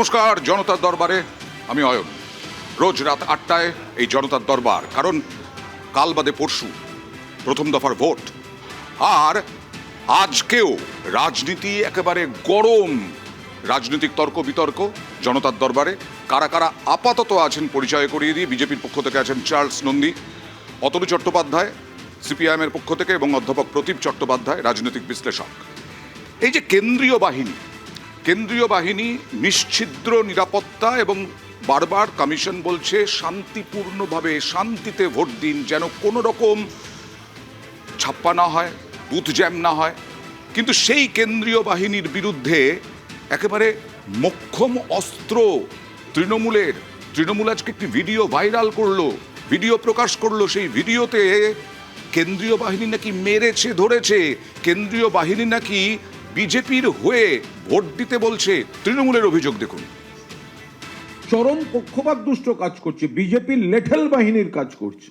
নমস্কার, জনতার দরবারে আমি অয়ন। রোজ রাত 8টায় এই জনতার দরবার, কারণ কাল বাদে পরশু প্রথম দফার ভোট। আর আজকেও রাজনীতি একেবারে গরম, রাজনৈতিক তর্ক বিতর্ক জনতার দরবারে। কারা কারা আপাতত আছেন পরিচয় করিয়ে দিই। বিজেপির পক্ষ থেকে আছেন চার্লস নন্দী, অতনু চট্টোপাধ্যায় সিপিআইএমের পক্ষ থেকে, এবং অধ্যাপক প্রদীপ চট্টোপাধ্যায় রাজনৈতিক বিশ্লেষক। এই যে কেন্দ্রীয় বাহিনী নিশ্ছিদ্র নিরাপত্তা, এবং বারবার কমিশন বলছে শান্তিপূর্ণভাবে শান্তিতে ভোট দিন, যেন কোনো রকম ছাপ্পা না হয়, বুথ জ্যাম না হয়। কিন্তু সেই কেন্দ্রীয় বাহিনীর বিরুদ্ধে একেবারে মোক্ষম অস্ত্র তৃণমূল আজকে একটি ভিডিও ভাইরাল করলো, ভিডিও প্রকাশ করলো। সেই ভিডিওতে কেন্দ্রীয় বাহিনী নাকি মেরেছে ধরেছে, কেন্দ্রীয় বাহিনী নাকি বিজেপির হয়ে ভোট দিতে বলছে। তৃণমূলের অভিযোগ দেখুন। চরম পক্ষপাত দুষ্ট কাজ করছে, বিজেপির লেঠেল বাহিনীর কাজ করছে।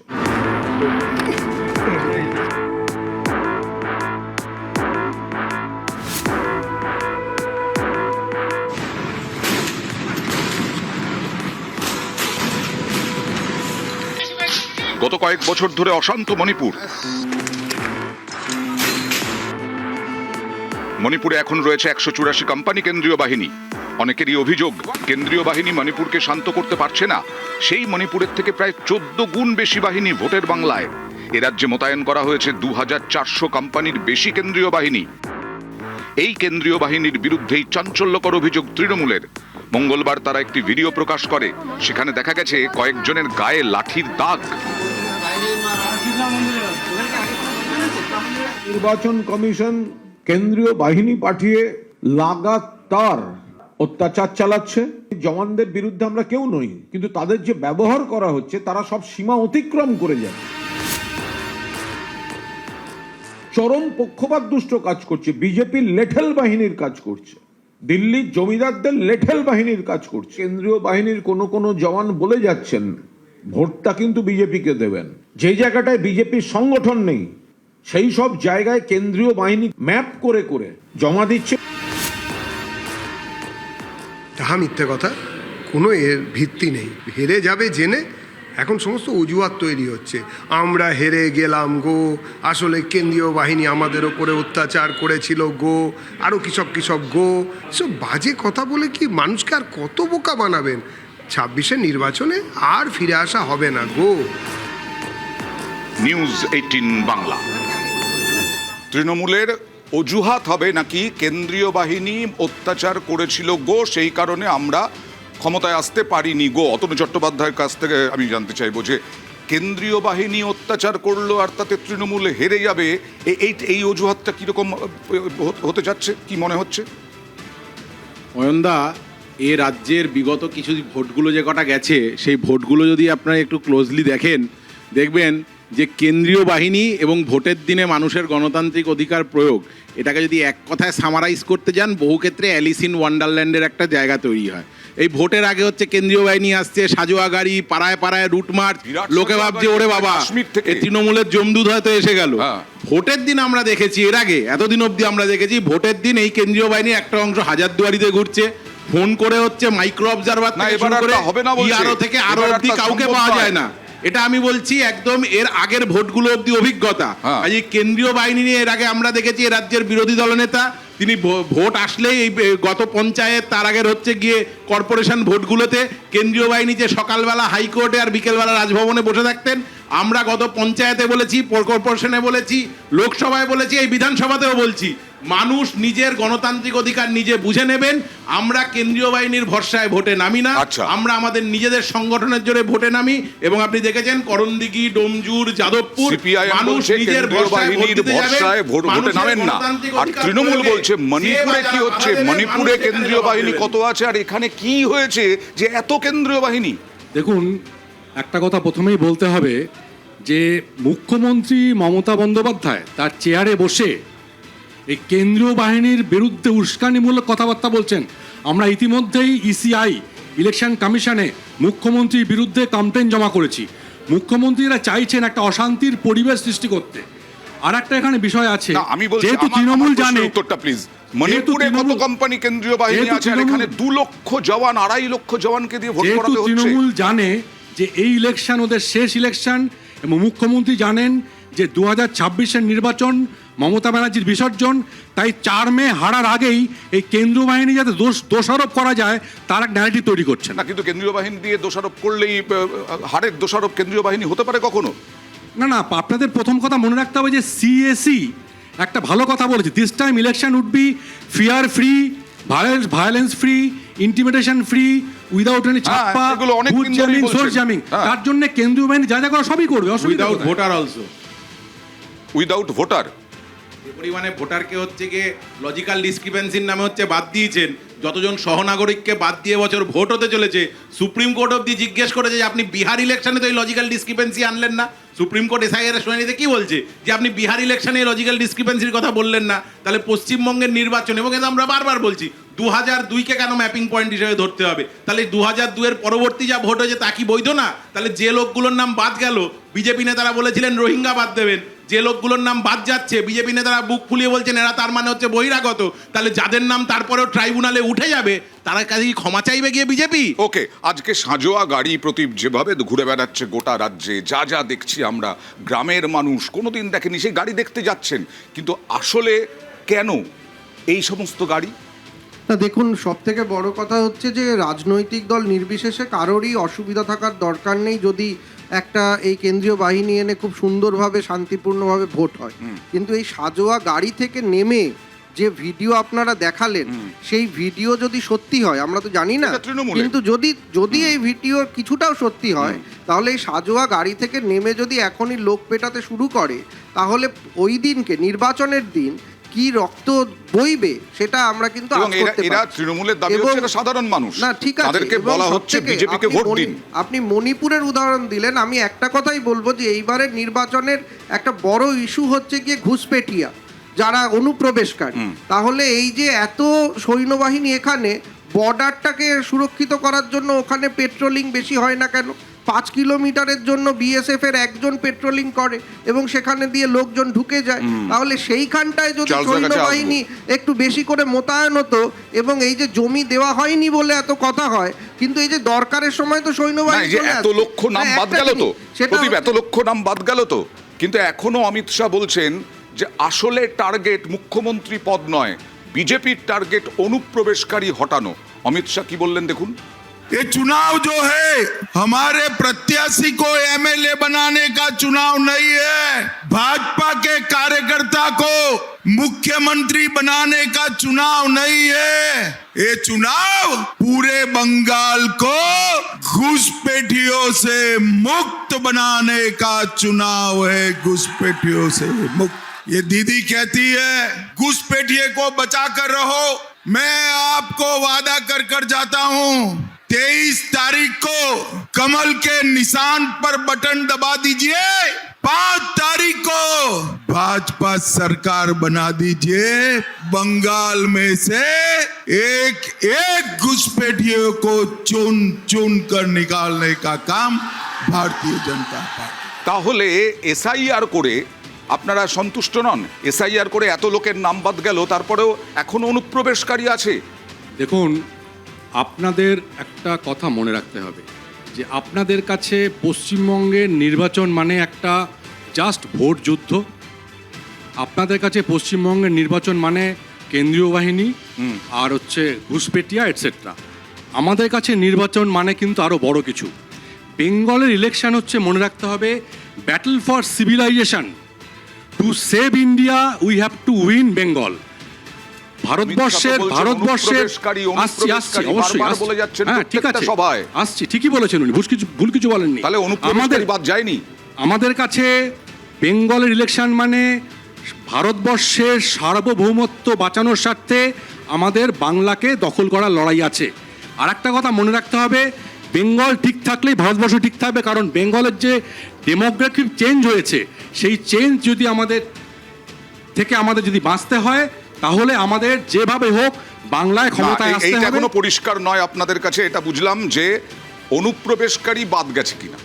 গত কয়েক বছর ধরে অশান্ত মণিপুরে এখন রয়েছে 184 কোম্পানি কেন্দ্রীয় বাহিনী। অনেকেরই অভিযোগ, কেন্দ্রীয় বাহিনী মণিপুরকে শান্ত করতে পারছে না। সেই মণিপুরের থেকে প্রায় 14 গুণ বেশি বাহিনী ভোটের বাংলায়। এ রাজ্যে মোতায়েন করা হয়েছে 2400 কোম্পানির বেশি কেন্দ্রীয় বাহিনী। এই কেন্দ্রীয় বাহিনীর বিরুদ্ধেই চাঞ্চল্যকর অভিযোগ তৃণমূলের। মঙ্গলবার তারা একটি ভিডিও প্রকাশ করে, সেখানে দেখা গেছে কয়েকজনের গায়ে লাঠির দাগ। নির্বাচন কমিশন কেন্দ্রীয় বাহিনী পাঠিয়ে লাগাতার অত্যাচার চালাচ্ছে। জওয়ানদের বিরুদ্ধে আমরা কেউ নই, কিন্তু তাদের যে ব্যবহার করা হচ্ছে তারা সব সীমা অতিক্রম করে যায়। চরম পক্ষপাত দুষ্ট কাজ করছে, বিজেপির লেঠেল বাহিনীর কাজ করছে, দিল্লির জমিদারদের লেঠেল বাহিনীর কাজ করছে। কেন্দ্রীয় বাহিনীর কোনো জওয়ান বলে যাচ্ছেন ভোটটা কিন্তু বিজেপিকে দেবেন। যে জায়গাটায় বিজেপির সংগঠন নেই সেই সব জায়গায় কেন্দ্রীয় বাহিনী ম্যাপ করে করে জমা দিচ্ছে। তাহা মিথ্যে কথা, কোনো এর ভিত্তি নেই। হেরে যাবে জেনে এখন সমস্ত অজুহাত তৈরি হচ্ছে। আমরা হেরে গেলাম গো, আসলে কেন্দ্রীয় বাহিনী আমাদের ওপরে অত্যাচার করেছিল গো, আরও কিসব গো। সব বাজে কথা বলে কি মানুষকে আর কত বোকা বানাবেন? 26-এর নির্বাচনে আর ফিরে আসা হবে না গো। নিউজ 18 বাংলা। তৃণমূলের অজুহাত হবে নাকি কেন্দ্রীয় বাহিনী অত্যাচার করেছিল গো, সেই কারণে আমরা ক্ষমতায় আসতে পারিনি গো। অতনু চট্টোপাধ্যায়ের কাছ থেকে আমি জানতে চাইবো যে কেন্দ্রীয় বাহিনী অত্যাচার করলো আর তাতে তৃণমূল হেরে যাবে, এই অজুহাতটা কিরকম হতে যাচ্ছে, কি মনে হচ্ছে? অয়নদা, এ রাজ্যের বিগত কিছু ভোটগুলো যে কটা গেছে, সেই ভোটগুলো যদি আপনারা একটু ক্লোজলি দেখেন, দেখবেন যে কেন্দ্রীয় বাহিনী এবং ভোটের দিনে মানুষের গণতান্ত্রিক অধিকার প্রয়োগ, এটাকে যদি এক কথায় সামারাইজ করতে যান, বহু ক্ষেত্রে অ্যালিস ইন ওয়ান্ডারল্যান্ডের একটা জায়গা তৈরি হয়। এই ভোটের আগে হচ্ছে কেন্দ্রীয় বাহিনী আসছে, সাজোয়া গাড়ি, পাড়ায় পাড়ায় রুট মার্চ, লোকে ভাবছে ওরে বাবা এই তৃণমূলের জমদূত হয়তো এসে গেল। ভোটের দিন আমরা দেখেছি, এর আগে এতদিন অবধি আমরা দেখেছি ভোটের দিন এই কেন্দ্রীয় বাহিনী একটা অংশ হাজারদুয়ারিতে ঘুরছে, ফোন করে হচ্ছে মাইক্রো অবজারভার থেকে আরো অবধি কাউকে পাওয়া যায় না। এটা আমি বলছি একদম এর আগের ভোটগুলো অবধি অভিজ্ঞতা। এই কেন্দ্রীয় বাহিনী নিয়ে এর আগে আমরা দেখেছি এ রাজ্যের বিরোধী দলনেতা তিনি ভোট আসলেই এই গত পঞ্চায়েত, তার আগের হচ্ছে গিয়ে কর্পোরেশন ভোটগুলোতে কেন্দ্রীয় বাহিনী যে সকালবেলা হাইকোর্টে আর বিকেলবেলা রাজভবনে বসে থাকতেন। আমরা গত পঞ্চায়েতে বলেছি, কর্পোরেশনে বলেছি, লোকসভায় বলেছি, এই বিধানসভাতেও বলছি, মানুষ নিজের গণতান্ত্রিক অধিকার নিজে বুঝে নেবেন। আমরা কেন্দ্রীয় বাহিনীর ভরসায় ভোটে নামি না, আমরা আমাদের নিজেদের সংগঠনের জোরে ভোটে নামি। এবং আপনি দেখেছেন করণদিঘি, ডোমজুর, যাদবপুর, মানুষ নিজের ভরসায় ভোটে নামেন না। আর তৃণমূল বলছে মণিপুরে কি হচ্ছে, মণিপুরে কেন্দ্রীয় বাহিনী কত আছে আর এখানে কি হয়েছে যে এত কেন্দ্রীয় বাহিনী? দেখুন, একটা কথা প্রথমেই বলতে হবে যে মুখ্যমন্ত্রী মমতা বন্দ্যোপাধ্যায় তার চেয়ারে বসে এই কেন্দ্রীয় বাহিনীর বিরুদ্ধে উস্কানিমূলক কথাবার্তা বলছেন। আমরা ইতিমধ্যেই ইসিআই ইলেকশন কমিশনে মুখ্যমন্ত্রীর বিরুদ্ধে কমপ্লেন জমা করেছি। মুখ্যমন্ত্রীরা চাইছেন একটা অশান্তির পরিবেশ সৃষ্টি করতে। আর একটা এখানে বিষয় আছে, যেহেতু তৃণমূল জানে, উত্তরটা প্লিজ মণিপুরে কত তৃণমূল- কোম্পানি কেন্দ্রীয় বাহিনী যেহেতু আছে আর এখানে 2 লক্ষ জওয়ান 2.5 লক্ষ জওয়ানকে দিয়ে ভোট যেহেতু করাতে হচ্ছে। তৃণমূল জানে যে এই ইলেকশন ওদের শেষ ইলেকশন এবং মুখ্যমন্ত্রী জানেন যে 2026-এর নির্বাচন মমতা ব্যানার্জির বিসর্জন, তাই 4 মে হারার আগেই এই কেন্দ্রীয় বাহিনী যাতে দোষারোপ করা যায় তার এক ন্যারেটিভ তৈরি করছেন। না, কিন্তু কেন্দ্রীয় বাহিনী দিয়ে দোষারোপ করলেই হারের দোষারোপ কেন্দ্রীয় বাহিনী হতে পারে কখনো? না না, আপনাদের প্রথম কথা মনে রাখতে হবে যে সিএসি একটা ভালো কথা বলেছে, this time election would be fear free, violence free, intimidation free, without any ছাপ্পা, এগুলো অনেক বুথ দিন ধরেই জ্যামিং, বলছেন। Source jamming. হ্যাঁ। তার জন্য কেন্দ্রীয় বাহিনী যা যা করা সবই করবে, অসুবিধা উইদাউট কোথায়? Voter also. উইদাউট ভোটার যে পরিমাণে ভোটারকে হচ্ছে গিয়ে লজিক্যাল ডিসক্রিপেন্সির নামে হচ্ছে বাদ দিয়েছেন, যতজন সহনাগরিককে বাদ দিয়ে বছর ভোট হতে চলেছে, সুপ্রিম কোর্ট অবধি জিজ্ঞেস করেছে যে আপনি বিহার ইলেকশনে তো এই লজিক্যাল ডিসক্রিপেন্সি আনলেন না। সুপ্রিম কোর্ট এসআইআর এর শুনানিতে কি বলছে যে আপনি বিহার ইলেকশনে এই লজিক্যাল ডিসক্রিপেন্সির কথা বললেন না, তাহলে পশ্চিমবঙ্গের নির্বাচন, এবং এটা আমরা বারবার বলছি 2002-কে কেন ম্যাপিং পয়েন্ট হিসেবে ধরতে হবে? তাহলে 2002-এর পরবর্তী যা ভোট হয়েছে তা কি বৈধ না? তাহলে যে লোকগুলোর নাম বাদ গেল, বিজেপি নেতারা বলেছিলেন রোহিঙ্গা বাদ দেবেন, যে লোকগুলোর নাম বাদ যাচ্ছে বিজেপি নেতারা বুক ফুলিয়ে বলছেন এরা তার মানে হচ্ছে বহিরাগত, তাহলে যাদের নাম তারপরেও ট্রাইব্যুনালে উঠে যাবে তারা কাছে কি ক্ষমা চাইবে গিয়ে বিজেপি? ওকে, আজকে সাঁজোয়া গাড়ি প্রতীপ যেভাবে ঘুরে বেড়াচ্ছে গোটা রাজ্যে, যা যা দেখছি আমরা, গ্রামের মানুষ কোনোদিন দেখেনি সেই গাড়ি দেখতে যাচ্ছেন, কিন্তু আসলে কেন এই সমস্ত গাড়ি? না দেখুন, সব থেকে বড় কথা হচ্ছে যে রাজনৈতিক দল নির্বিশেষে কারোরই অসুবিধা থাকার দরকার নেই যদি একটা এই কেন্দ্রীয় বাহিনী এনে খুব সুন্দরভাবে শান্তিপূর্ণভাবে ভোট হয়। কিন্তু এই সাজোয়া গাড়ি থেকে নেমে যে ভিডিও আপনারা দেখালেন, সেই ভিডিও যদি সত্যি হয়, আমরা তো জানি না, এটা তৃণমূলের। কিন্তু যদি এই ভিডিওর কিছুটাও সত্যি হয়, তাহলে এই সাজোয়া গাড়ি থেকে নেমে যদি এখনই লোক পেটাতে শুরু করে, তাহলে ওই দিনকে নির্বাচনের দিন কি রক্ত বইবে সেটা আমরা কিন্তু এবং আজ করতে এরা পারছি। তৃণমূলের দাবি এবং- হচ্ছে এরা সাধারণ মানুষ, না ঠিক আছে, তাদেরকে এবং বলা হচ্ছে সবথেকে বিজেপিকে আপনি ভোট দিন। আপনি মণিপুরের উদাহরণ দিলেন, আমি একটা কথাই বলবো যে এইবারের নির্বাচনের একটা বড় ইস্যু হচ্ছে গিয়ে ঘুষপেটিয়া যারা অনুপ্রবেশকারী। তাহলে এই যে এত সৈন্যবাহিনী এখানে, বর্ডারটাকে সুরক্ষিত করার জন্য ওখানে পেট্রোলিং বেশি হয় না কেন? 5 কিলোমিটারের জন্য বিএসএফ এর একজন পেট্রোলিং করে এবং সেখানে দিয়ে লোকজন ঢুকে যায়। তাহলে সেইখানটায় যদি চার্লসের কাছে সৈন্যবাহিনী একটু বেশি করে মোতায়েন হতো, এবং এই যে জমি দেওয়া হয়নি বলে এত কথা হয়, কিন্তু এই যে দরকারের সময় তো না, সৈন্যবাহিনী এই যে চলে এত আসে। লক্ষ নাম না, বাদ একটা গেল তো, জিনিস, সেটা প্রদীপ, এত লক্ষ নাম বাদ গেল তো, কিন্তু এখনো অমিত শাহ বলছেন যে আসলে টার্গেট মুখ্যমন্ত্রী পদ নয়, বিজেপির টার্গেট অনুপ্রবেশকারী হটানো। অমিত শাহ কি বললেন দেখুন। ये चुनाव जो है हमारे प्रत्याशी को एमएलए बनाने का चुनाव नहीं है, भाजपा के कार्यकर्ता को मुख्यमंत्री बनाने का चुनाव नहीं है। ये चुनाव पूरे बंगाल को घुसपैठियों से मुक्त बनाने का चुनाव है, घुसपैठियों से मुक्त। ये दीदी कहती है घुसपैठिए को बचा कर रहो, मैं आपको वादा कर जाता हूं 23 तारीख को कमल के निशान पर बटन दबा दीजिए, 5 तारीख को भाजपा सरकार बना दीजिए, बंगाल में से एक एक घुसपैठियों को चुन चुन कर निकालने का काम भारतीय जनता पार्टी। তাহলে এসআইআর করে আপনারা সন্তুষ্ট নন? এসআইআর করে এত লোকের নাম বাদ গেল, তারপরেও এখনো অনুপ্রবেশকারী আছে। দেখুন, আপনাদের একটা কথা মনে রাখতে হবে যে আপনাদের কাছে পশ্চিমবঙ্গের নির্বাচন মানে একটা জাস্ট ভোট যুদ্ধ। আপনাদের কাছে পশ্চিমবঙ্গের নির্বাচন মানে কেন্দ্রীয় বাহিনী আর হচ্ছে ঘুষপেটিয়া এটসেট্রা। আমাদের কাছে নির্বাচন মানে কিন্তু আরও বড় কিছু। বেঙ্গলের ইলেকশন হচ্ছে, মনে রাখতে হবে, battle for civilization. To save India we have to win Bengal. ভারতবর্ষের অনুপ্রবেশকারী, আসছি অবশ্যই বারবার বলে যাচ্ছেন হ্যাঁ ঠিক প্রত্যেকটা আছে, সভায়। আসছি, ঠিকই বলেছেন উনি, ভুল কিছু বলেননি। তাহলে অনুপ্রবেশকারী বাদ যায়নি? আমাদের কাছে বেঙ্গলের ইলেকশন মানে ভারতবর্ষের সার্বভৌমত্ব বাঁচানোর স্বার্থে আমাদের বাংলাকে দখল করার লড়াই আছে। আর একটা কথা মনে রাখতে হবে, বেঙ্গল ঠিক থাকলেই ভারতবর্ষ ঠিক থাকবে, কারণ বেঙ্গলের যে ডেমোগ্রাফিক চেঞ্জ হয়েছে, সেই চেঞ্জ যদি আমাদের যদি বাঁচতে হয়, তাহলে আমাদের যেভাবে হোক বাংলায় ক্ষমতায় আসতে এইটা হবে। এখনো পরিষ্কার নয় আপনাদের কাছে, এটা বুঝলাম যে অনুপ্রবেশকারী বাদ গেছে কিনা।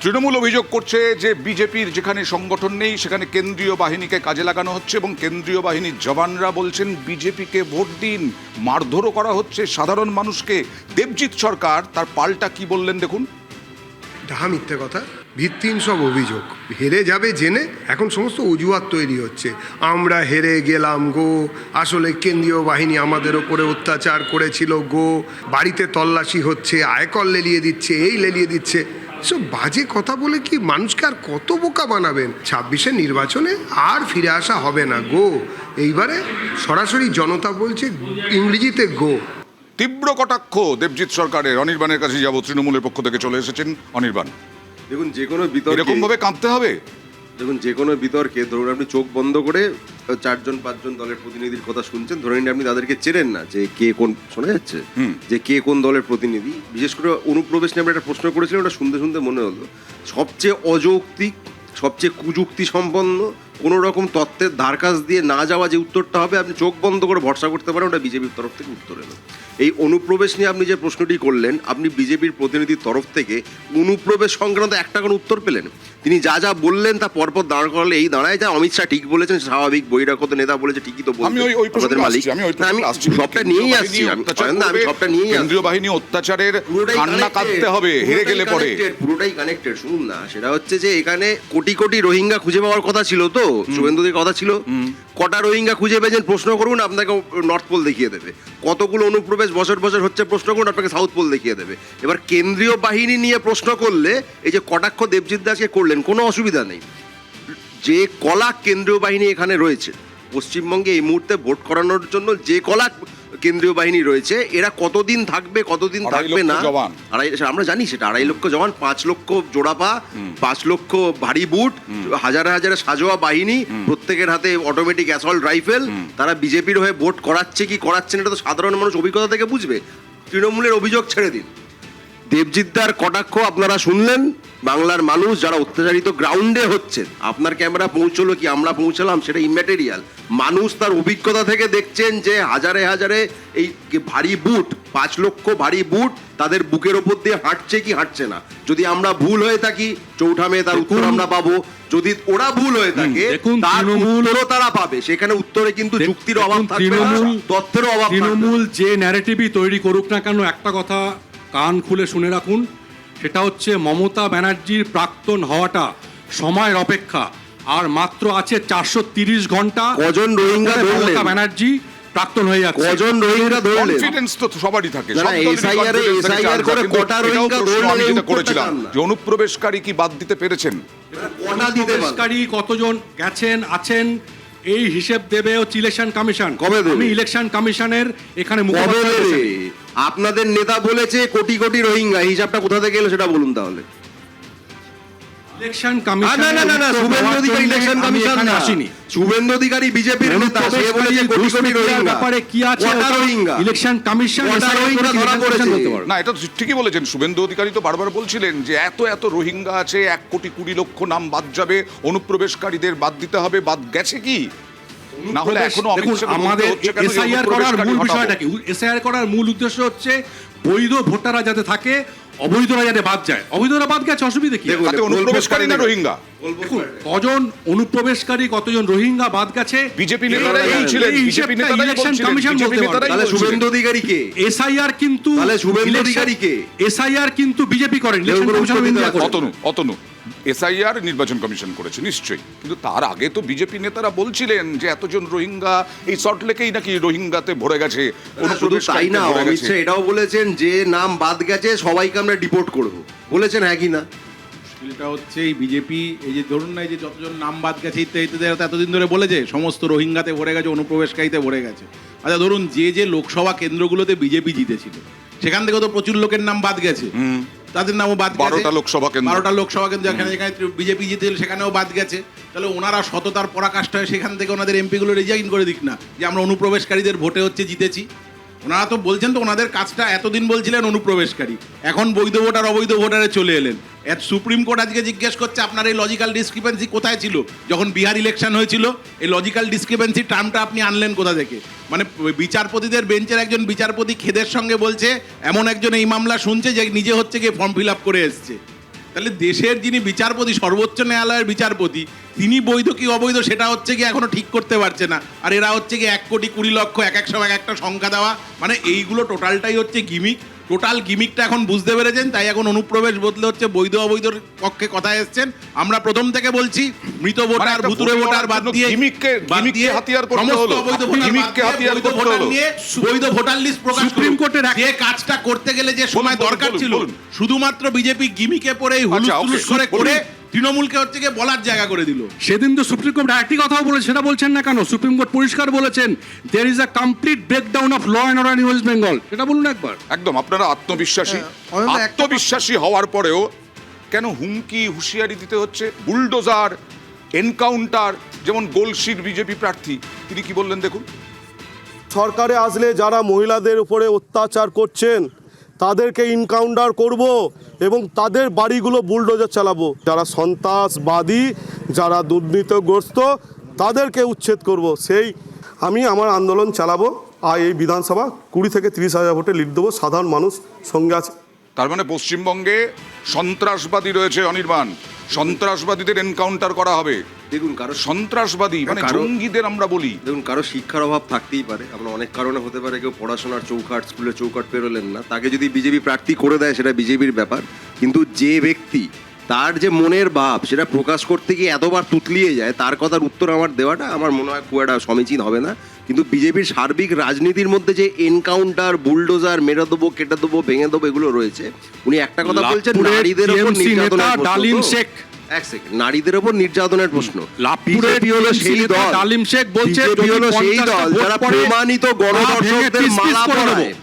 তৃণমূল অভিযোগ করছে যে বিজেপির যেখানে সংগঠন নেই সেখানে কেন্দ্রীয় বাহিনীকে কাজে লাগানো হচ্ছে এবং কেন্দ্রীয় বাহিনীর জওয়ানরা বলছেন বিজেপিকে ভোট দিন, মারধরও করা হচ্ছে সাধারণ মানুষকে। দেবজিৎ সরকার তার পাল্টা কি বললেন দেখুন। ডাহা মিথ্যে কথা, ভিত্তিহীন সব অভিযোগ। হেরে যাবে জেনে এখন সমস্ত অজুহাত তৈরি হচ্ছে। আমরা হেরে গেলাম গো, আসলে কেন্দ্রীয় বাহিনী আমাদের ওপরে অত্যাচার করেছিল গো, বাড়িতে তল্লাশি হচ্ছে, আয়কর লেলিয়ে দিচ্ছে, এই লেলিয়ে দিচ্ছে। সব বাজে কথা বলে কি মানুষকে আর কত বোকা বানাবেন? 26-এর নির্বাচনে আর ফিরে আসা হবে না গো। এইবারে সরাসরি জনতা বলছে ইংরেজিতে গো। তীব্র কটাক্ষ দেবজিৎ সরকারের। অনির্বাণের কাছে যাব, তৃণমূলের পক্ষ থেকে চলে এসেছেন অনির্বাণ। দেখুন, যে কোনো বিতর্কে এরকম ভাবে কাঁদতে হবে? দেখুন, যে কোনো বিতর্কে ধরুন আপনি চোখ বন্ধ করে 4-5জন দলের প্রতিনিধির কথা শুনছেন, ধরে নিন আপনি তাদেরকে চেনেন না যে কে কোন, শোনা যাচ্ছে যে কে কোন দলের প্রতিনিধি। বিশেষ করে অনুপ্রবেশ নিয়ে আমরা একটা প্রশ্ন করেছিলাম, ওটা শুনতে শুনতে মনে হলো সবচেয়ে অযৌক্তিক, সবচেয়ে কুযুক্তি সম্পন্ন, কোনো রকম তত্ত্বের ধারকাজ দিয়ে না যাওয়া যে উত্তরটা হবে, আপনি চোখ বন্ধ করে ভরসা করতে পারেন ওটা বিজেপির তরফ থেকে উত্তর এলো। এই অনুপ্রবেশ নিয়ে আপনি যে প্রশ্নটি করলেন, আপনি বিজেপির প্রতিনিধির তরফ থেকে অনুপ্রবেশ সংক্রান্ত একটা কোনো উত্তর পেলেন? তিনি যা যা বললেন তা পরপর দাঁড় করালে এই দাঁড়ায় যা অমিত শাহ ঠিক বলেছেন, স্বাভাবিক, বহিরাগত নেতা বলেছে ঠিকই তো বলছেন আমাদের মালিক। আমি সবটা নিয়েই আসছি, আমি সবটা নিয়েই কেন্দ্রীয় বাহিনী অত্যাচারের কান্না কাঁদতে হবে হেরে গেলে পরে। পুরোটাই কানেক্টেড। শুনুন না, সেটা হচ্ছে যে এখানে কোটি কোটি রোহিঙ্গা খুঁজে পাওয়ার কথা ছিল, তো শুভেন্দুদের কথা ছিল কটা রোহিঙ্গা খুঁজে পেয়েছেন প্রশ্ন করুন, আপনাকে নর্থ পোল দেখিয়ে দেবে। কতগুলো অনুপ্রবেশ বছর বছর হচ্ছে প্রশ্ন করুন, আপনাকে সাউথ পোল দেখিয়ে দেবে। এবার কেন্দ্রীয় বাহিনী নিয়ে প্রশ্ন করলে এই যে কটাক্ষ দেবজিৎ দাসকে করলেন, কোনো অসুবিধা নেই। যে কলা কেন্দ্রীয় বাহিনী এখানে রয়েছে পশ্চিমবঙ্গে এই মুহূর্তে ভোট করানোর জন্য, যে কলা কেন্দ্রীয় বাহিনী রয়েছে, এরা কতদিন থাকবে কতদিন থাকবে না আমরা জানি সেটা। 2.5 লক্ষ জওয়ান, 5 লক্ষ জোড়াপা, 5 লক্ষ ভারী বুট, হাজারে হাজারে সাজোয়া বাহিনী, প্রত্যেকের হাতে অটোমেটিক অ্যাসল্ট রাইফেল। তারা বিজেপির হয়ে ভোট করাচ্ছে কি করাচ্ছে না এটা তো সাধারণ মানুষ অভিজ্ঞতা থেকে বুঝবে। তৃণমূলের অভিযোগ ছেড়ে দিন, দেবজিৎদার কটাক্ষ আপনারা শুনলেন। বাংলার মানুষ যারা অত্যাচারিত গ্রাউন্ডে হচ্ছে, আপনার ক্যামেরা পৌঁছলো কি আমরা পৌঁছালাম সেটা ইম্যাটেরিয়াল। মানুষ তার অভিজ্ঞতা থেকে দেখছেন যে হাজারে হাজারে এই ভারী বুট, 5 লক্ষ ভারী বুট তাদের বুকের ওপর দিয়ে হাঁটছে কি হাঁটছে না। যদি আমরা ভুল হয়ে থাকি, চৌঠা মে তার উত্তর আমরা পাবো। যদি ওরা ভুল হয়ে থাকে তার উত্তরও তারা পাবে। সেখানে উত্তরে কিন্তু যুক্তির অভাব থাকবে না, তথ্যেরও অভাব। তৃণমূল যে ন্যারেটিভই তৈরি করুক না কেন, একটা কথা কান খুলে শুনে রাখুন, সেটা হচ্ছে মমতা ব্যানার্জির প্রাক্তন হওয়াটা সময়ের অপেক্ষা। আর মাত্র আছে 430 ঘন্টা। কজন রোহিঙ্গা ধরলেন? মমতা ব্যানার্জি প্রাক্তন হয়ে যাচ্ছে। কজন রোহিঙ্গা ধরলেন? কনফিডেন্স তো সবারই থাকে। এসআইআর করে কটা রোহিঙ্গা ধরলেন করেছিলাম যে অনুপ্রবেশকারী কি বাদ দিতে পেরেছেন? অনুপ্রবেশকারী কতজন গেছেন আছেন এই হিসেব দেবে হচ্ছে ইলেকশন কমিশন। আমি ইলেকশন কমিশনের এখানে আপনাদের নেতা বলেছে কোটি কোটি রোহিঙ্গা, হিসাবটা কোথা থেকে এলো সেটা বলুন তাহলে। Election commission Suvendu Adhikari election commission না, শুভেন্দু অধিকারী বিজেপির নেতা, সে বলেছে কোটি কোটি রোহিঙ্গা। ব্যাপারে কি আছে রোহিঙ্গা ইলেকশন কমিশন ধরা পড়েছে। না, এটা ঠিকই বলেছেন। শুভেন্দু অধিকারী তো বারবার বলছিলেন যে এত এত রোহিঙ্গা আছে, 1,20,00,000 নাম বাদ যাবে, অনুপ্রবেশকারীদের বাদ দিতে হবে। বাদ গেছে কি? না হলে এখনো আমাদের এসআইআর করার মূল বিষয়টা কি? এসআইআর করার মূল উদ্দেশ্য হচ্ছে বৈধ ভোটাররা যাতে থাকে, অবৈধরা যাতে বাদ যায়। অবৈধরা বাদ গেছে, অসুবিধা কি? অনুপ্রবেশকারী না রোহিঙ্গা? কজন অনুপ্রবেশকারী কতজন রোহিঙ্গা বাদ গেছে বিজেপি নেতারাই বলছিলেন, বিজেপি নেতারাই ইলেকশন কমিশন বলতে পারে। তাহলে শুভেন্দু অধিকারী কে? এসআইআর কিন্তু শুভেন্দু অধিকারী কে? এসআইআর কিন্তু বিজেপি করেন, ইলেকশন কমিশন অতনু এসআইআর নির্বাচন কমিশন করেছে নিশ্চয়ই, কিন্তু তার আগে তো বিজেপি নেতারা বলছিলেন যে এতজন রোহিঙ্গা এই সল্টলেকেই নাকি রোহিঙ্গাতে ভরে গেছে। তাই না, অমিত শাহ এটাও বলেছেন যে নাম বাদ গেছে সবাইকে আমরা ডিপোর্ট করব, বলেছেন হ্যাঁ কি না? এটা হচ্ছে এই বিজেপি, এই যে ধরুন না, এই যে যতজন নাম বাদ গেছে ইত্যাদি এতদিন ধরে বলেছে সমস্ত রোহিঙ্গাতে ভরে গেছে, অনুপ্রবেশকারীতে ভরে গেছে। আচ্ছা ধরুন যে যে লোকসভা কেন্দ্রগুলোতে বিজেপি জিতেছিল সেখান থেকে তো প্রচুর লোকের নাম বাদ গেছে, তাদের নামও বাদ গেছে। 12টা লোকসভা কেন্দ্র যেখানে যেখানে বিজেপি জিতেছিল সেখানেও বাদ গেছে। তাহলে ওনারা সততার পরাকাষ্ঠায় সেখান থেকে ওনাদের এমপিগুলো রিজাইন করে দিক না, যে আমরা অনুপ্রবেশকারীদের ভোটে হচ্ছে জিতেছি। ওনারা তো বলছেন তো ওনাদের কাজটা এতদিন বলছিলেন অনুপ্রবেশকারী, এখন বৈধ ভোটার অবৈধ ভোটারে চলে এলেন। সুপ্রিম কোর্ট আজকে জিজ্ঞেস করছে আপনার এই লজিক্যাল ডিসক্রিপেন্সি কোথায় ছিল যখন বিহার ইলেকশন হয়েছিল? এই লজিক্যাল ডিসক্রিপেন্সি টার্মটা আপনি আনলেন কোথা থেকে? মানে বিচারপতিদের বেঞ্চের একজন বিচারপতি খেদের সঙ্গে বলছে এমন একজন এই মামলা শুনছে যে নিজে হচ্ছে গিয়ে ফর্ম ফিল আপ করে এসছে। তাহলে দেশের যিনি বিচারপতি, সর্বোচ্চ ন্যায়ালয়ের বিচারপতি, তিনি বৈধ কি অবৈধ সেটা হচ্ছে কি এখনো ঠিক করতে পারছে না। আর এরা হচ্ছে কি 1,20,00,000 এক এক সময় একটা সংখ্যা দেওয়া, মানে এইগুলো টোটালটাই হচ্ছে গিমিক। টোটাল গিমিকটা এখন বুঝতে পেরেছেন, তাই এখন অনুপ্রবেশ বদলে হচ্ছে বৈধ অবৈধর পক্ষে কথা এসছেন। আমরা প্রথম থেকে বলছি মৃত ভোটার, ভুতুরে ভোটার বাদ দিয়ে সমস্ত অবৈধ ভোটার নিয়ে বৈধ ভোটার লিস্ট প্রকাশ সুপ্রিম কোর্টের যে কাজটা করতে গেলে যে সময় দরকার ছিল, শুধুমাত্র বিজেপি গিমিকে পরে হুলুস করে তৃণমূলকে হচ্ছে গিয়ে বলার জায়গা করে দিল। সেদিন তো সুপ্রিম কোর্ট একই কথাও বলে, সেটা বলছেন না কেন? সুপ্রিম কোর্ট পরিষ্কার বলেছেন there is a complete breakdown of law and order in West Bengal. সেটা বলুন একবার। একদম আপনারা আত্মবিশ্বাসী হওয়ার পরেও কেন হুমকি হুঁশিয়ারি দিতে হচ্ছে? বুলডোজার, এনকাউন্টার, যেমন গলসির বিজেপি প্রার্থী তিনি কি বললেন দেখুন। সরকারে আসলে যারা মহিলাদের উপরে অত্যাচার করছেন তাদেরকে ইনকাউন্টার করব এবং তাদের বাড়িগুলো বুলডোজার চালাবো। যারা সন্ত্রাসবাদী, যারা দুর্নীতিগ্রস্ত, তাদেরকে উচ্ছেদ করব। সেই আমি আমার আন্দোলন চালাবো। আর এই বিধানসভা 20 থেকে 30 হাজার ভোটে লিড দেবো। সাধারণ মানুষ সঙ্গে আছে। তার মানে পশ্চিমবঙ্গে সন্ত্রাসবাদী রয়েছে অনির্বাণ, সন্ত্রাসবাদীদের এনকাউন্টার করা হবে। দেখুন, কারো সন্ত্রাসবাদী মানে জঙ্গিদের আমরা বলি। দেখুন, কারো শিক্ষার অভাব থাকতেই পারে, আমরা অনেক কারণে হতে পারে, কেউ পড়াশোনার চৌকাঠ, স্কুলের চৌকাঠ পেরোলেন না, তাকে যদি বিজেপি প্রার্থী করে দেয় সেটা বিজেপির ব্যাপার। কিন্তু যে ব্যক্তি তার যে মনের ভাব সেটা প্রকাশ করতে গিয়ে এতবার তুতলিয়ে যায়, তার কথার উত্তর আমার দেওয়াটা আমার মনে হয় খুব একটা সমীচীন হবে না। কিন্তু বিজেপির সার্বিক রাজনীতির মধ্যে যে এনকাউন্টার, বুলডোজার, মেরে দেবো, কেটে দেবো, ভেঙে দেবো, এগুলো রয়েছে। উনি একটা কথা বলছেন, নারীদের উপর নির্যাতনের ডালিম শেখ, এক সেকেন্ড, নারীদের উপর নির্যাতনের প্রশ্ন। বিজেপি হলো সেই দল, ডালিম শেখ বলছে সেই দল যারা প্রমাণিত গণধর্ষকদের মালা পরায়,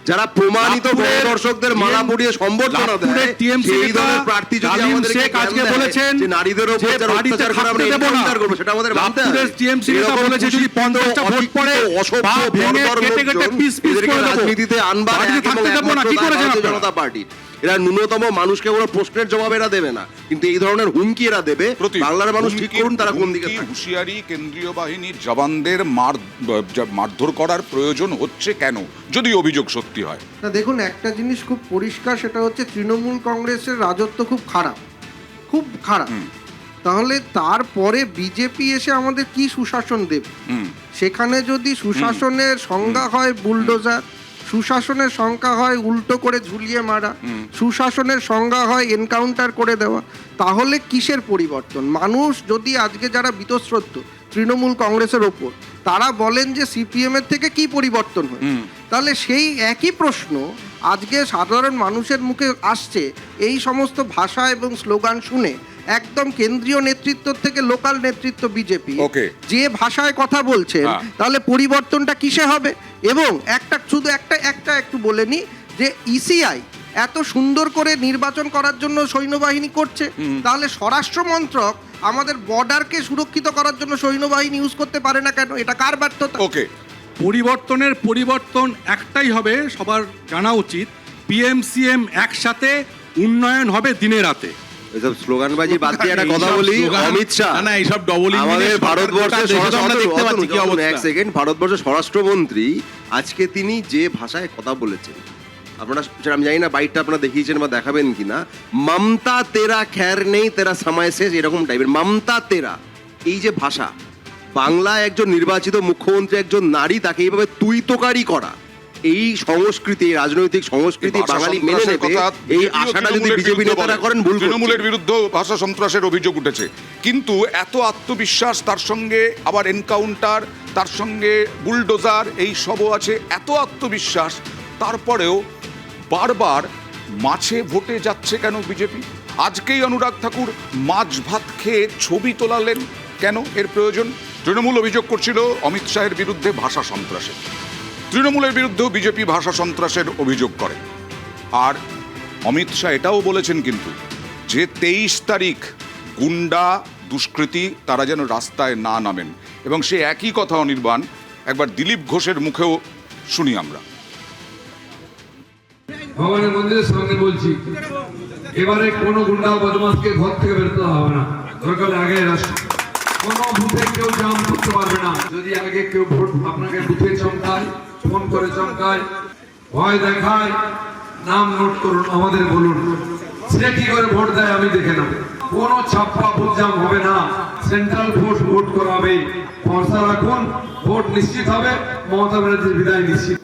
যারা প্রমাণিত গণধর্ষকদের মালা পরিয়ে সম্বর্ধনা দেয়, সেই দলের প্রার্থী যদি আমাদেরকে আজকে বলেছেন যে নারীদের উপর যারা অত্যাচার করে আমরা এনকাউন্টার করব, সেটা আমাদের মানতে হবে। টিএমসি নেতা বলেছে যদি 50টা ভোট পড়ে অসভ্য কেটে কেটে পিস পিস করে রাজনীতিতে আনবার জনতা পার্টি, এরা ন্যূনতম মানুষকে কোনো প্রশ্নের জবাব এরা দেবে না, কিন্তু এই ধরনের হুমকি এরা দেবে। বাংলার মানুষ ঠিক করুন তারা কোন দিকে। হুঁশিয়ারি কেন্দ্রীয় বাহিনীর জওয়ানদের মারধর করার প্রয়োজন হচ্ছে কেন, যদি অভিযোগ সত্যি হয়? না দেখুন, একটা জিনিস খুব পরিষ্কার, সেটা হচ্ছে তৃণমূল কংগ্রেসের রাজত্ব খুব খারাপ, খুব খারাপ। তাহলে তারপরে বিজেপি এসে আমাদের কি সুশাসন দেবে? সেখানে যদি সুশাসনের সংজ্ঞা হয় বুলডোজার, সুশাসনের সংখ্যা হয় উল্টো করে ঝুলিয়ে মারা, সুশাসনের সংজ্ঞা হয় এনকাউন্টার করে দেওয়া, তাহলে কিসের পরিবর্তন? মানুষ যদি আজকে যারা বীতশ্রদ্ধ তৃণমূল কংগ্রেসের ওপর, তারা বলেন যে সিপিএম এর থেকে কি পরিবর্তন হয়, তাহলে সেই একই প্রশ্ন আজকে সাধারণ মানুষের মুখে আসছে এই সমস্ত ভাষা এবং স্লোগান শুনে। একদম কেন্দ্রীয় নেতৃত্ব থেকে লোকাল নেতৃত্ব বিজেপি যে ভাষায় কথা বলছেন, তাহলে পরিবর্তনটা কিসে হবে? এবং একটা একটু বলে নি যে ইসিআই এত সুন্দর করে নির্বাচন করার জন্য সৈন্যবাহিনী করছে, তাহলে স্বরাষ্ট্র মন্ত্রক আমাদের বর্ডারকে সুরক্ষিত করার জন্য সৈন্যবাহিনী ইউজ করতে পারে না কেন? এটা কার ব্যর্থতা? পরিবর্তন একটাই হবে, সবার জানা উচিত, পিএমসিএম একসাথে, উন্নয়ন হবে দিনে রাতে। এসব স্লোগানবাজি বাদ দিয়ে একটা কথা বলি, অমিত শাহ না এইসব ডবল আমাদের ভারতবর্ষের স্বরাষ্ট্রমন্ত্রী, আজকে তিনি যে ভাষায় কথা বলেছেন, আপনারা আমি জানি না বাইকটা আপনারা দেখিয়েছেন বা দেখাবেন কিনা, মমতা তেরা খ্যার নেই তেরা সময় শেষ, এরকম টাইপের মমতা তেরা। এই যে ভাষা, বাংলায় একজন নির্বাচিত মুখ্যমন্ত্রী, একজন নারী, তাকে এইভাবে তুই তোকারি করা, এই সংস্কৃতি, রাজনৈতিক সংস্কৃতি বাঙালি মেনে নেবে, এই আশাটা যদি বিজেপি নেতারা করেন ভুল। তৃণমূলের বিরুদ্ধে ভাষা সন্ত্রাসের অভিযোগ উঠেছে, কিন্তু এত আত্মবিশ্বাস, তার সঙ্গে আবার এনকাউন্টার, তার সঙ্গে বুলডোজার, এই সবও আছে, এত আত্মবিশ্বাস, তারপরেও বারবার মাছে ভোটে যাচ্ছে কেন বিজেপি? আজকেই অনুরাগ ঠাকুর মাছ ভাত খেয়ে ছবি তোলালেন কেন? এর প্রয়োজন? তৃণমূল অভিযোগ করছিল অমিত শাহের বিরুদ্ধে ভাষা সন্ত্রাসের, তৃণমূলের বিরুদ্ধেও বিজেপি ভাষা সন্ত্রাসের অভিযোগ করে। আর অমিত শাহ এটাও বলেছেন কিন্তু যে 23 তারিখ গুন্ডা দুষ্কৃতী তারা যেন রাস্তায় না নামেন, এবং সে একই কথা অনির্বাণ একবার দিলীপ ঘোষের মুখেও শুনি আমরা। ভগবানের মন্দিরের সামনে বলছি, এবারে কোনো গুন্ডা বদমাসকে ঘর থেকে বেরোতে হবে না, দরকার আগে আসুন। কোনো বুথে কেউ জাম করতে পারবে না। যদি আগে কেউ ভোট আপনাকে বুথে চমকায়, ফোন করে চমকায়, ভয় দেখায়, নাম নোট করুন, আমাদের বলুন, সে কি করে ভোট দেয় আমি দেখে নেব। কোনো ছাপ্পা বুঝজাম হবে না, সেন্ট্রাল ফোর্স ভোট করাবে। ভরসা রাখুন, ভোট নিশ্চিত হবে, মমতা ব্যানার্জির বিদায় নিশ্চিত।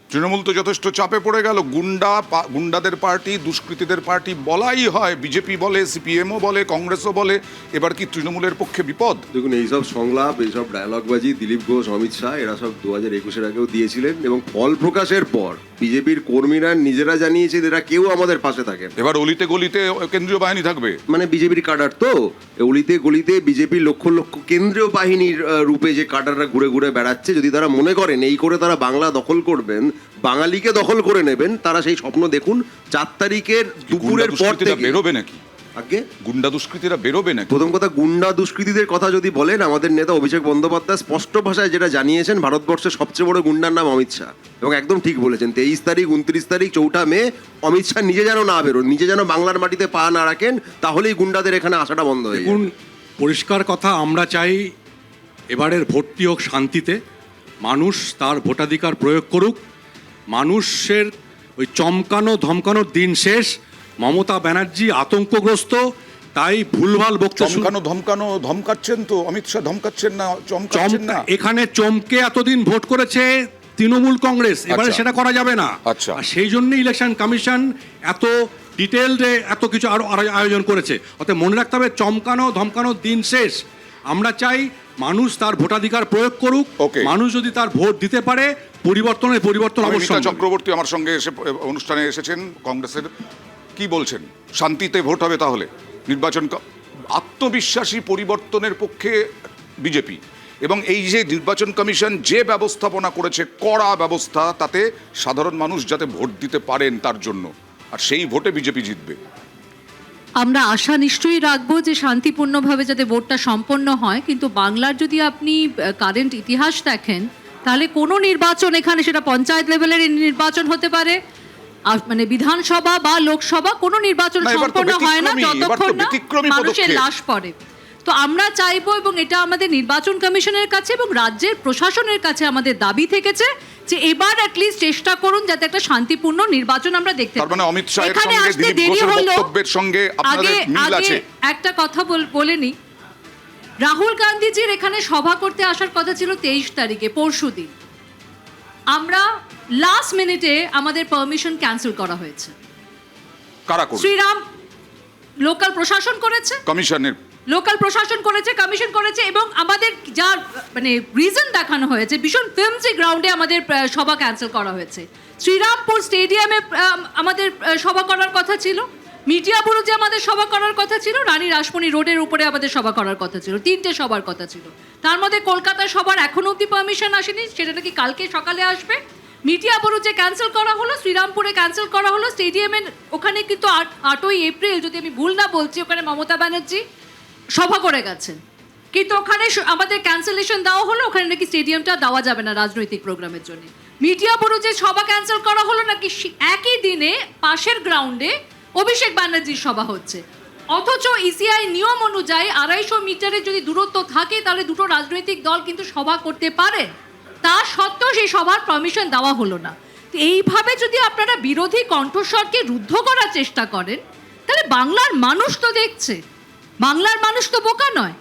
তৃণমূল তো যথেষ্ট চাপে পড়ে গেল। গুন্ডাদের পার্টি, দুষ্কৃতীদের পার্টি বলাই হয়, বিজেপি বলে, সিপিএমও বলে, কংগ্রেসও বলে। এবার কি তৃণমূলের পক্ষে বিপদ? দেখুন, এইসব সংলাপ, এইসব ডায়লগবাজি দিলীপ ঘোষ, অমিত শাহ এরা সব 2021-এর আগেও দিয়েছিলেন, এবং ফল প্রকাশের পর বিজেপির কর্মীরা নিজেরা জানিয়েছে এরা কেউ আমাদের পাশে থাকে। এবার অলিতে গলিতে কেন্দ্রীয় বাহিনী থাকবে, মানে বিজেপির কাডার তো অলিতে গলিতে বিজেপির লক্ষ লক্ষ কেন্দ্রীয় বাহিনীর রূপে যে কাডাররা ঘুরে ঘুরে বেড়াচ্ছে, যদি তারা মনে করেন এই করে তারা বাংলা দখল করবেন, বাঙালিকে দখল করে নেবেন, তারা সেই স্বপ্ন দেখুন। 4 তারিখের দুপুরের পর থেকে বেরোবে নাকি? আগে গুন্ডা দুষ্কৃতীরা বেরোবে নাকি? প্রথম কথা, গুন্ডা দুষ্কৃতীদের কথা যদি বলেন, আমাদের নেতা অভিষেক বন্দ্যোপাধ্যায় স্পষ্ট ভাষায় যেটা জানিয়েছেন, ভারতবর্ষের সবচেয়ে বড় গুন্ডার নাম অমিত শাহ, এবং একদম ঠিক বলেছেন। 23 তারিখ, 29 তারিখ, 4 মে অমিত শাহ নিজে যেন না বেরোন, নিজে যেন বাংলার মাটিতে পা না রাখেন, তাহলেই গুন্ডাদের এখানে আসাটা বন্ধ হয়ে যাবে। পরিষ্কার কথা, আমরা চাই এবারের ভোটটি হোক শান্তিতে, মানুষ তার ভোটাধিকার প্রয়োগ করুক, মানুষের ওই চমকানো ধমকানোর দিন শেষ। মমতা ব্যানার্জি আতঙ্কগ্রস্ত, তাই ভুলভাল বক্তব্য। ধমকাচ্ছেন তো অমিত শাহ, ধমকাচ্ছেন না, চমকাচ্ছেন না। এখানে চমকে এতদিন ভোট করেছে তৃণমূল কংগ্রেস, এবারে আচ্ছা। সেটা করা যাবে না। আচ্ছা। আর সেই জন্য ইলেকশন কমিশন এত ডিটেলডে এত কিছু আরো আয়োজন করেছে। অতএব মনে রাখতে হবে, চমকানো ধমকানোর দিন শেষ। আমরা চাই মানুষ তার ভোটাধিকার প্রয়োগ করুক। মানুষ যদি তার ভোট দিতে পারে, পরিবর্তন অবশ্যই। চক্রবর্তী আমার সঙ্গে এসে অনুষ্ঠানে এসেছেন, কংগ্রেসের। কি বলছেন? শান্তিতে ভোট হবে তাহলে? নির্বাচন আত্মবিশ্বাসী পরিবর্তনের পক্ষে বিজেপি, এবং এই যে নির্বাচন কমিশন যে ব্যবস্থাপনা করেছে, কড়া ব্যবস্থা, তাতে সাধারণ মানুষ যাতে ভোট দিতে পারেন তার জন্য, আর সেই ভোটে বিজেপি জিতবে। আমরা আশা নিশ্চয়ই রাখবো যে শান্তিপূর্ণভাবে যাতে ভোটটা সম্পন্ন হয়। কিন্তু বাংলার যদি আপনি কারেন্ট ইতিহাস দেখেন, তাহলে কোনো নির্বাচন, এখানে সেটা পঞ্চায়েত লেভেলের নির্বাচন হতে পারে, মানে বিধানসভা বা লোকসভা, কোনো নির্বাচন সম্পন্ন হয় না যতক্ষণ না মানুষের লাশ পড়ে। তো আমরা চাইবো, এবং এটা আমাদের নির্বাচন কমিশনের কাছে এবং রাজ্যের প্রশাসনের কাছে আমাদের দাবি থেকেছে, যে এবার অ্যাটলিস্ট চেষ্টা করুন যাতে একটা শান্তিপূর্ণ নির্বাচন আমরা দেখতে পাই। মানে অমিত শাহের সঙ্গে দিলীপ ঘোষের বক্তব্যের সঙ্গে আপনাদের মিল আছে? একটা কথা বলে নি, রাহুল গান্ধীজির এখানে সভা করতে আসার কথা ছিল 23 তারিখে, পরশুদিন। আমরা লাস্ট মিনিটে আমাদের পারমিশন ক্যান্সেল করা হয়েছে। কারা করবে? শ্রীরাম লোকাল প্রশাসন করেছে, কমিশনের লোকাল প্রশাসন করেছে, কমিশন করেছে, এবং আমাদের যা মানে রিজন দেখানো হয়েছে, ভীষণ ফিল্মসি গ্রাউন্ডে আমাদের সভা ক্যান্সেল করা হয়েছে। শ্রীরামপুর স্টেডিয়ামে আমাদের সভা করার কথা ছিল, মিডিয়াপুরে আমাদের সভা করার কথা ছিল, রানী রাসমণি রোডের উপরে আমাদের সভা করার কথা ছিল, 3টে সবার কথা ছিল। তার মধ্যে কলকাতার সবার এখনো অব্দি পারমিশন আসেনি, সেটা নাকি কালকে সকালে আসবে। মিডিয়াপুরে ক্যান্সেল করা হলো, শ্রীরামপুরে ক্যান্সেল করা হলো, স্টেডিয়ামের ওখানে কিন্তু 8ই এপ্রিল, যদি আমি ভুল না বলছি, ওখানে মমতা ব্যানার্জি সভা করে গেছেন, কিন্তু ওখানে আমাদের ক্যান্সেলেশন দেওয়া হলো, ওখানে নাকি স্টেডিয়ামটা দেওয়া যাবে না রাজনৈতিক প্রোগ্রামের জন্য। মিডিয়াপুরে সভা ক্যান্সেল করা হলো, নাকি একই দিনে পাশের গ্রাউন্ডে অভিষেক ব্যানার্জির সভা হচ্ছে। অথচ ইসিআই নিয়ম অনুযায়ী 250 মিটারের যদি দূরত্ব থাকে, তাহলে দুটো রাজনৈতিক দল কিন্তু সভা করতে পারেন। তা সত্ত্বেও সেই সভার পারমিশন দেওয়া হলো না। এইভাবে যদি আপনারা বিরোধী কণ্ঠস্বরকে রুদ্ধ করার চেষ্টা করেন, তাহলে বাংলার মানুষ তো দেখছে, বাংলার মানুষ তো বোকা নয়।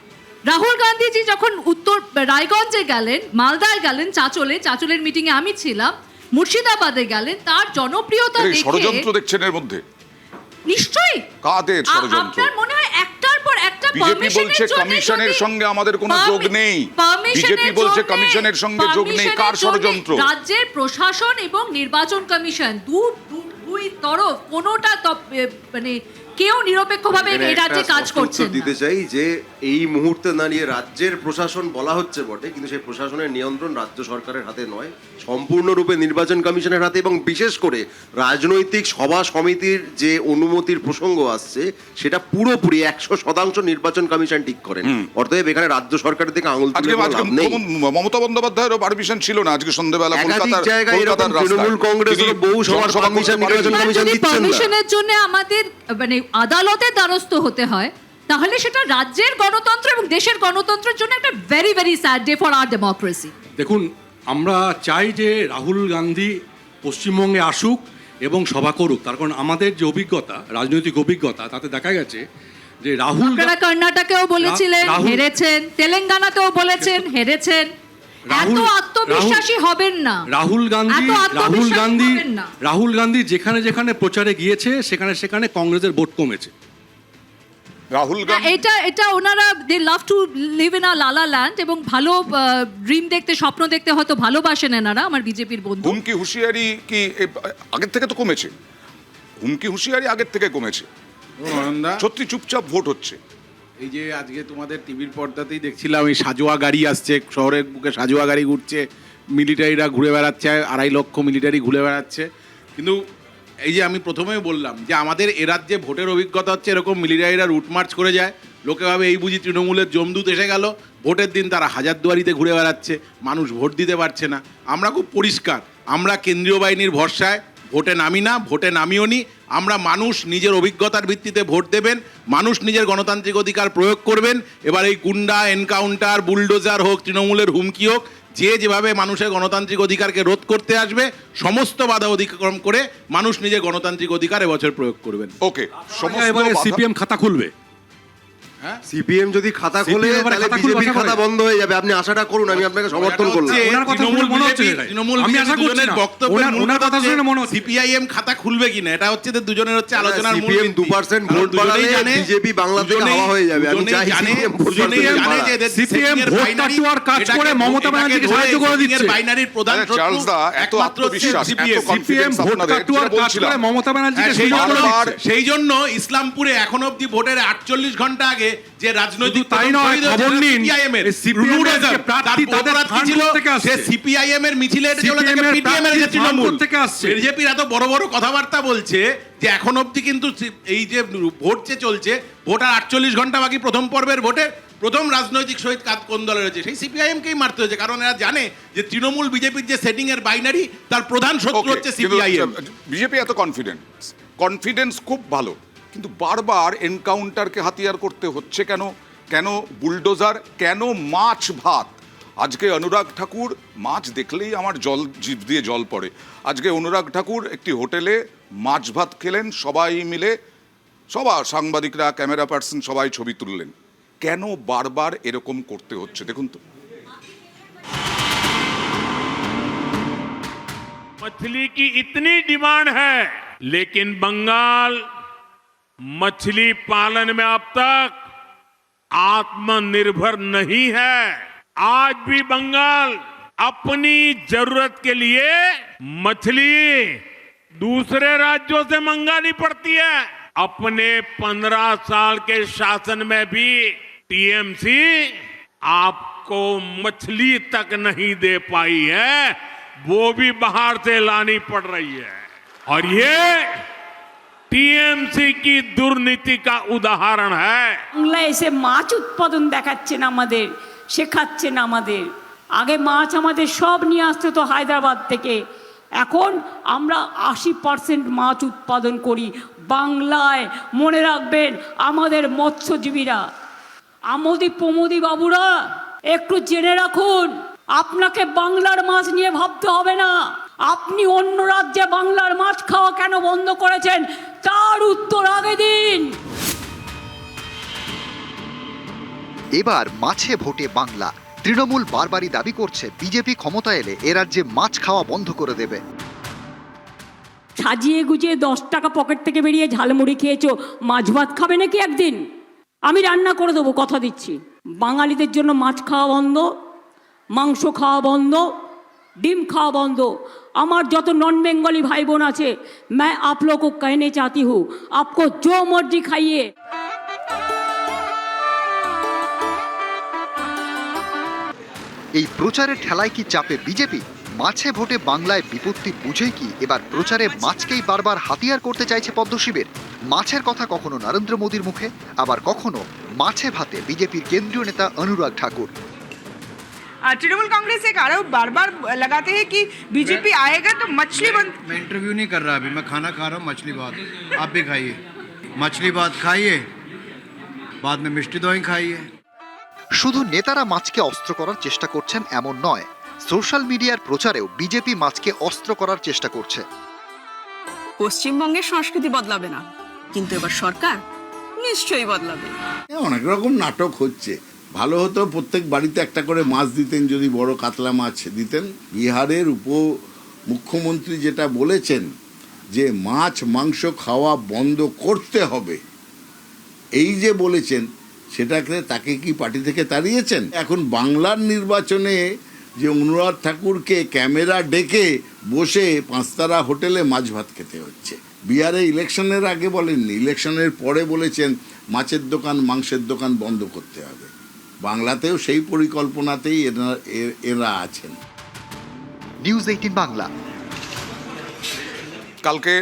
রাহুল গান্ধীজি যখন উত্তর রায়গঞ্জে গেলেন, মালদায় গেলেন, চাঁচলের মিটিংয়ে আমি ছিলাম, মুর্শিদাবাদে গেলেন, তার জনপ্রিয়তা দেখে ষড়যন্ত্র দেখছেন এর মধ্যে? নিশ্চয়ই। কাদের ষড়যন্ত্র? আপনার মনে হয় একটার পর একটা বিজেপি বলছে কমিশনের সঙ্গে আমাদের কোনো যোগ নেই, বিজেপি বলছে কমিশনের সঙ্গে যোগ নেই। কার ষড়যন্ত্র? রাজ্যের প্রশাসন এবং নির্বাচন কমিশন, দুই তরফ, কোনোটা মানে কেউ নিরপেক্ষভাবে এই রাজ্যে কাজ করছে না। দিতে চাই যে এই মুহূর্তে দাঁড়িয়ে রাজ্যের প্রশাসন বলা হচ্ছে বটে, কিন্তু সেই প্রশাসনের নিয়ন্ত্রণ রাজ্য সরকারের হাতে নয়, সম্পূর্ণরূপে নির্বাচন কমিশনের হাতে। এবং বিশেষ করে রাজনৈতিক সভা সমিতির যে অনুমতির প্রসঙ্গ আসছে, সেটা পুরোপুরি 100% নির্বাচন কমিশন ঠিক করেন। অতএব এখানে রাজ্য সরকারের থেকে আঙুল তুলে লাভ নেই। মমতা বন্দ্যোপাধ্যায়েরও পারমিশন ছিল না। আজকে সন্ধ্যাবেলা কলকাতার তৃণমূল কংগ্রেস বহু সভা কমিশন নির্বাচন কমিশন দিচ্ছেন না। পারমিশনের জন্য আমাদের মানে আদালতের দ্বারস্থ হতে হয়, তাহলে সেটা রাজ্যের গণতন্ত্র এবং দেশের গণতন্ত্রের জন্য একটা very very sad day for our democracy. দেখুন, আমরা চাই যে রাহুল গান্ধী পশ্চিমবঙ্গে আসুক, এবং সভা করুক, তার কারণ আমাদের যে অভিজ্ঞতা, রাজনৈতিক অভিজ্ঞতা, তাতে দেখা গেছে যে রাহুল আপনারা কর্ণাটকেও বলেছিলেন হেরেছেন, তেলেঙ্গানাতেও বলেছেন হেরেছেন। এত আত্মবিশ্বাসী হবেন না। রাহুল গান্ধী হবেন না। রাহুল গান্ধী যেখানে যেখানে প্রচারে গিয়েছে সেখানে সেখানে কংগ্রেসের ভোট কমেছে। রাহুল গান্ধী এটা ওনারা they love to live in a la la land, এবং ভালো ড্রিম দেখতে, স্বপ্ন দেখতে হয়তো ভালোবাসেন এনারা, আমার বিজেপির বন্ধু। হুমকি হুঁশিয়ারি কি আগের থেকে তো কমেছে, হুমকি হুঁশিয়ারি আগের থেকে কমেছে, অয়নদা, সত্যি চুপচাপ ভোট হচ্ছে। এই যে আজকে তোমাদের টিভির পর্দাতেই দেখছিলাম এই সাজোয়া গাড়ি আসছে, শহরের বুকে সাজোয়া গাড়ি ঘুরছে, মিলিটারিরা ঘুরে বেড়াচ্ছে, 2.5 লক্ষ মিলিটারি ঘুরে বেড়াচ্ছে। কিন্তু এই যে আমি প্রথমেই বললাম যে আমাদের এ রাজ্যে ভোটের অভিজ্ঞতা হচ্ছে এরকম মিলিটারিরা রুট মার্চ করে যায়, লোকে ভাবে এই বুঝি তৃণমূলের জমদূত এসে গেল, ভোটের দিন তারা হাজারদুয়ারিতে ঘুরে বেড়াচ্ছে, মানুষ ভোট দিতে পারছে না। আমরা খুব পরিষ্কার, আমরা কেন্দ্রীয় বাহিনীর ভরসায় ভোটে নামি না, ভোটে নামিও নি। আমরা মানুষ নিজের অভিজ্ঞতার ভিত্তিতে ভোট দেবেন, মানুষ নিজের গণতান্ত্রিক অধিকার প্রয়োগ করবেন। এবার এই গুন্ডা, এনকাউন্টার, বুলডোজার হোক, তৃণমূলের হুমকি হোক, যে যেভাবে মানুষের গণতান্ত্রিক অধিকারকে রোধ করতে আসবে, সমস্ত বাধা অতিক্রম করে মানুষ নিজের গণতান্ত্রিক অধিকার এবছর প্রয়োগ করবেন। ওকে, এবারে সিপিএম খাতা খুলবে। সিপিএম যদি খাতা খোলে CPM তাহলে খাতা খুলবে, বিজেপির আশা খাতা করি। বন্ধ হয়ে যাবে। আপনি আশাটা করুন, আমি আপনাকে সমর্থন করলাম। ওনার কথা শুনে মনে হচ্ছে এটাই। আমি আশা করছি না। ওনার কথা শুনে মনে হচ্ছে সিপিআইএম খাতা খুলবে কিনা, এটা হচ্ছে যে দুজনের হচ্ছে আলোচনার মূল সিপিএম ভিত্তি। 2% ভোট দুজনেই বাড়ালে জানে, বিজেপি বাংলা থেকে দুজনেই হাওয়া হয়ে যাবে। আমি দুজনেই চাই জানে, CPM ভোট দুজনেই বাড়াতে জানে পারে। যে এদের CPM setting এর ভোট binary, কাটুয়ার কাজ এটাকে করে মমতা এটাকে ব্যানার্জিকে ধরে সাহায্য করে setting এর দিচ্ছে। বাইনারির প্রধান আরে চার্লস দা, এত একমাত্র আত্মবিশ্বাস, এত CPM confidence ভোট আপনাদের, কাটুয়ার যেটা কাজ করে বলছিলাম। মমতা ব্যানার্জিকে সেই সুযোগ করে জন্য দিচ্ছে। সেই জন্য ইসলামপুরে এখন অব্দি ভোটের 48 ঘন্টা আগে যে রাজনৈতিক শুধু তাই নয়, খবর নিন, এই CPM এর যে প্রার্থী তাদের ছিল থেকে আসছে। সে সিপিআইএম এর মিছিলে চলে CPM এর পিটিএম এর যে প্রার্থী তৃণমূল থেকে আসছে। বিজেপির এত বড় বড় কথাবার্তা বলছে যে এখন অব্দি কিন্তু এই যে ভোট যে চলছে, ভোট আর 48 ঘন্টা বাকি প্রথম পর্বের ভোটে প্রথম রাজনৈতিক শহীদ কাজ কোন দলের হয়েছে, সেই সিপিআইএমকেই মারতে হয়েছে। কারণ এরা জানে যে তৃণমূল বিজেপির যে সেটিং এর বাইনারি, তার প্রধান শত্রু হচ্ছে সিপিআইএম। বিজেপি এত কনফিডেন্স খুব ভালো, কিন্তু বারবার এনকাউন্টারকে হাতিয়ার করতে হচ্ছে কেন? কেন বুলডোজার? কেন মাছ ভাত? আজকে অনুরাগ ঠাকুর, মাছ দেখলেই আমার জিভ দিয়ে জল পড়ে। আজকে অনুরাগ ঠাকুর একটি হোটেলে মাছ ভাত খেলেন, সবাই মিলে, সবার সাংবাদিকরা, ক্যামেরা পার্সন সবাই ছবি তুললেন। কেন বারবার এরকম করতে হচ্ছে দেখুন তো। मछली की इतनी डिमांड है, लेकिन बंगाल मछली पालन में अब तक आत्मनिर्भर नहीं है। आज भी बंगाल अपनी जरूरत के लिए मछली दूसरे राज्यों से मंगानी पड़ती है। अपने 15 साल के शासन में भी टीएमसी आपको मछली तक नहीं दे पाई है, वो भी बाहर से लानी पड़ रही है। और ये টিএমসি কি দুর্নীতি কা উদাহরণ হ্যায়। বাংলা এসে মাছ উৎপাদন দেখাচ্ছেন আমাদের, শেখাচ্ছেন আমাদের। আগে মাছ আমাদের সব নিয়ে আসতে তো হায়দ্রাবাদ থেকে, এখন আমরা 80% মাছ উৎপাদন করি বাংলায়। মনে রাখবেন আমাদের মৎস্যজীবীরা, আমোদি প্রমোদি বাবুরা, একটু জেনে রাখুন, আপনাকে বাংলার মাছ নিয়ে ভাবতে হবে না। আপনি অন্য রাজ্যে বাংলার মাছ খাওয়া কেন বন্ধ করেছেন, তার উত্তর আগে দিন। এবার মাছে ভোটে বাংলা। তৃণমূল বারবারই দাবি করছে বিজেপি ক্ষমতা এলে এ রাজ্যে মাছ খাওয়া বন্ধ করে দেবে। সাজিয়ে গুজিয়ে 10 টাকা পকেট থেকে বেরিয়ে ঝালমুড়ি খেয়েছো, মাছ ভাত খাবে নাকি একদিন? আমি রান্না করে দেবো, কথা দিচ্ছি। বাঙালিদের জন্য মাছ খাওয়া বন্ধ, মাংস খাওয়া বন্ধ, ডিম খাওয়া বন্ধ। আমার যত নন বেঙ্গলি भाई बहन আছে, मैं आप लोगों को कहने चाहती हूँ, आपको जो मर्जी खाइए। এই প্রচারের ঠেলায় কি চাপে বিজেপি? মাছে ভোটে বাংলায় বিপত্তি বুঝেই কি এবার প্রচারে মাছকেই বারবার হাতিয়ার করতে চাইছে পদ্মশিবির? মাছের কথা কখনো নরেন্দ্র মোদীর মুখে, আবার কখনো মাছে ভাতে বিজেপির কেন্দ্রীয় নেতা অনুরাগ ঠাকুর। तृणमूल कांग्रेस एक आरोप बार बार लगाते हैं कि बीजेपी आएगा तो मछली बंद। मैं इंटरव्यू नहीं कर रहा, अभी मैं खाना खा रहा हूँ, मछली भात। आप भी खाइए, मछली भात खाइए, बाद में मिष्टी दोई खाइए। শুধু নেতারা মাছকে অস্ত্র করার চেষ্টা করছেন এমন নয়, সোশ্যাল মিডিয়ার প্রচারেও বিজেপি মাছকে অস্ত্র করার চেষ্টা করছে। পশ্চিমবঙ্গের সংস্কৃতি বদলাবে না, কিন্তু এবার সরকার নিশ্চয়ই বদলাবে। অনেক রকম নাটক হচ্ছে। ভালো হতো প্রত্যেক বাড়িতে একটা করে মাছ দিতেন, যদি বড় কাতলা মাছ দিতেন। বিহারের মুখ্যমন্ত্রী যেটা বলেছেন যে মাছ মাংস খাওয়া বন্ধ করতে হবে, এই যে বলেছেন, সেটাকে তাকে কি পার্টি থেকে তাড়িয়েছেন? এখন বাংলার নির্বাচনে যে অনুরাগ ঠাকুরকে ক্যামেরা ডেকে বসে 5 তারা হোটেলে মাছ ভাত খেতে হচ্ছে। বিহারে ইলেকশনের আগে বলেননি, ইলেকশনের পরে বলেছেন মাছের দোকান মাংসের দোকান বন্ধ করতে হবে। বাংলাতেও সেই পরিকল্পনাতেই এরা আছেন। নিউজ 18 বাংলা। কালকে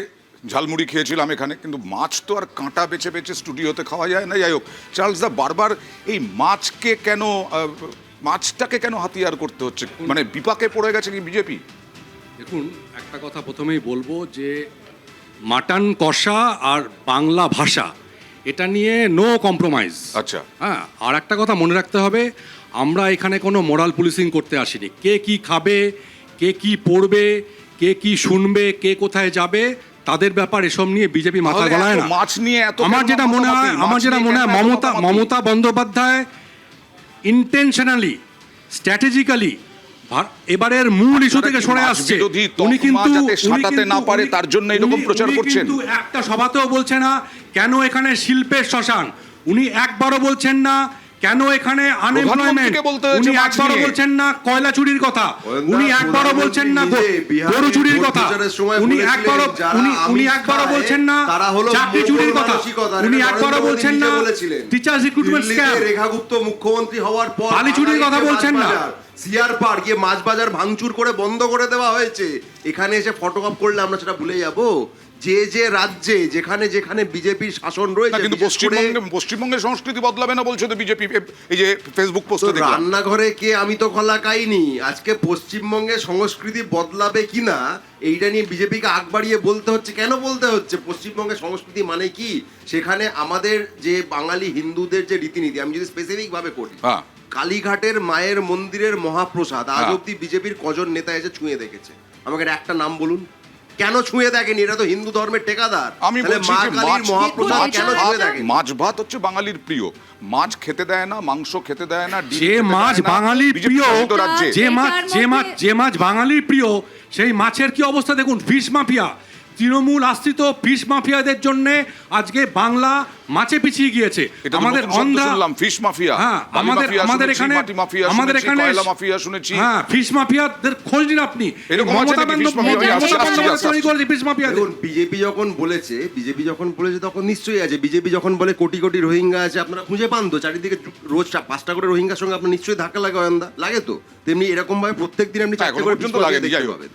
ঝালমুড়ি খেয়েছিলাম এখানে, কিন্তু মাছ তো আর কাঁটা বেছে বেছে স্টুডিওতে খাওয়া যায় না। যাই হোক, চার্লস দা বারবার এই মাছটাকে কেন হাতিয়ার করতে হচ্ছে? মানে বিপাকে পড়ে গেছে কি বিজেপি? দেখুন, একটা কথা প্রথমেই বলবো যে মাটন কষা আর বাংলা ভাষা, এটা নিয়ে নো কম্প্রোমাইজ। আচ্ছা, হ্যাঁ, আর একটা কথা মনে রাখতে হবে, আমরা এখানে কোনো মোরাল পুলিশিং করতে আসিনি। কে কি খাবে, কে কি পড়বে, কে কি শুনবে, কে কোথায় যাবে, তাদের ব্যাপার এসব নিয়ে বিজেপি মাথা গলায় না। মাছ নিয়ে এত আমার যেটা মনে হয় মমতা বন্দ্যোপাধ্যায় ইন্টেনশনালি, স্ট্র্যাটেজিক্যালি এবারের মূল ইস্যু থেকে সরে আসছে। উনি কিন্তু সাঁতাতে না পারে তার জন্য এরকম প্রচার করছেন। কিন্তু একটা সভাতেও বলছে না কেন এখানে শিল্পের শ্মশান, উনি একবারও বলছেন না কেন এখানে আনএমপ্লয়মেন্ট, উনি একবারও বলছেন না কয়লা চুরির কথা, উনি একবারও বলছেন না গরু চুরির কথা, উনি একবারও বলছেন না চাকরি চুরির কথা, উনি একবারও বলছেন না টিচার্স রিক্রুটমেন্ট স্ক্যাম, রেখাগুপ্ত মুখ্যমন্ত্রী হওয়ার পর বালি চুরির কথা বলছেন না। সিআর পার গিয়ে মাছ বাজার ভাঙচুর করে বন্ধ করে দেওয়া হয়েছে। এখানে এসে ফটোকপ করলে আমরা সেটা ভুলে যাব? যে রাজ্যে যেখানে যেখানে বিজেপির শাসন রয়েছে, কিন্তু পশ্চিমবঙ্গের সংস্কৃতি বদলাবে না বলছে তো বিজেপি। এই যে ফেসবুক পোস্টে দেখলাম, রান্নাঘরে কে আমি তো খোলা কাইনি। আজকে পশ্চিমবঙ্গের সংস্কৃতি বদলাবে কিনা এইটা নিয়ে বিজেপিকে আগ বাড়িয়ে বলতে হচ্ছে। কেন বলতে হচ্ছে? পশ্চিমবঙ্গের সংস্কৃতি মানে কি? সেখানে আমাদের যে বাঙালি হিন্দুদের যে রীতিনীতি, আমি যদি স্পেসিফিক ভাবে করি, কালীঘাটের মায়ের মন্দিরের মহাপ্রসাদ আজ অব্দি বিজেপির কজন নেতা এসে ছুঁয়ে দেখেছে? আমাকে একটা নাম বলুন, কেন ছুঁয়ে দেখেনি? এরা তো হিন্দু ধর্মের টেকাদার। আমি বলছি মাছ ভাত হচ্ছে বাঙালির প্রিয়। মাছ খেতে দেয় না, মাংস খেতে দেয় না। যে মাছ বাঙালির প্রিয়, যে মাছ বাঙালির প্রিয়, সেই মাছের কি অবস্থা দেখুন। ফিশ মাফিয়া, তৃণমূল আশ্রিত ফিশ মাফিয়াদের জন্য আজকে বাংলা মাছে পিছিয়ে গিয়েছে। আমাদের ফিশ মাফিয়া, হ্যাঁ, আমাদের এখানে শুনেছি। হ্যাঁ, ফিশ মাফিয়াদের খোঁজ নিন আপনি। বিজেপি যখন বলেছে তখন নিশ্চয়ই আছে। বিজেপি যখন বলে কোটি কোটি রোহিঙ্গা আছে, আপনারা খুঁজে পান তো? চারিদিকে রোজ 5টা করে রোহিঙ্গার সঙ্গে আপনার নিশ্চয়ই ধাক্কা লাগে তো। তেমনি এরকম ভাবে প্রত্যেক দিন আপনি 4টে করে দেখতে পাবেন।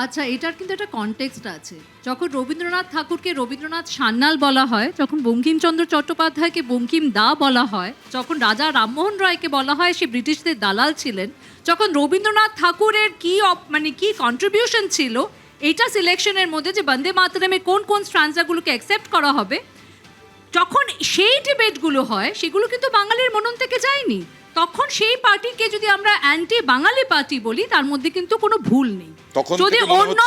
আচ্ছা, এটার কিন্তু একটা কনটেক্সট আছে। যখন রবীন্দ্রনাথ ঠাকুরকে রবীন্দ্রনাথ সান্যাল বলা হয়, যখন বঙ্কিমচন্দ্র চট্টোপাধ্যায়কে বঙ্কিম দা বলা হয়, যখন রাজা রামমোহন রায়কে বলা হয় সে ব্রিটিশদের দালাল ছিলেন, যখন রবীন্দ্রনাথ ঠাকুরের কি কন্ট্রিবিউশন ছিল এইটা সিলেকশনের মধ্যে, যে বন্দে মাতরমে কোন কোন স্ট্রান্জাগুলোকে অ্যাকসেপ্ট করা হবে, যখন সেই ডিবেটগুলো হয়, সেগুলো কিন্তু বাঙালির মনন থেকে যায়নি। তখন সেই পার্টিকে যদি আমরা অ্যান্টি বাঙালি পার্টি বলি, তার মধ্যে কিন্তু কোনো ভুল নেই। যদি অন্য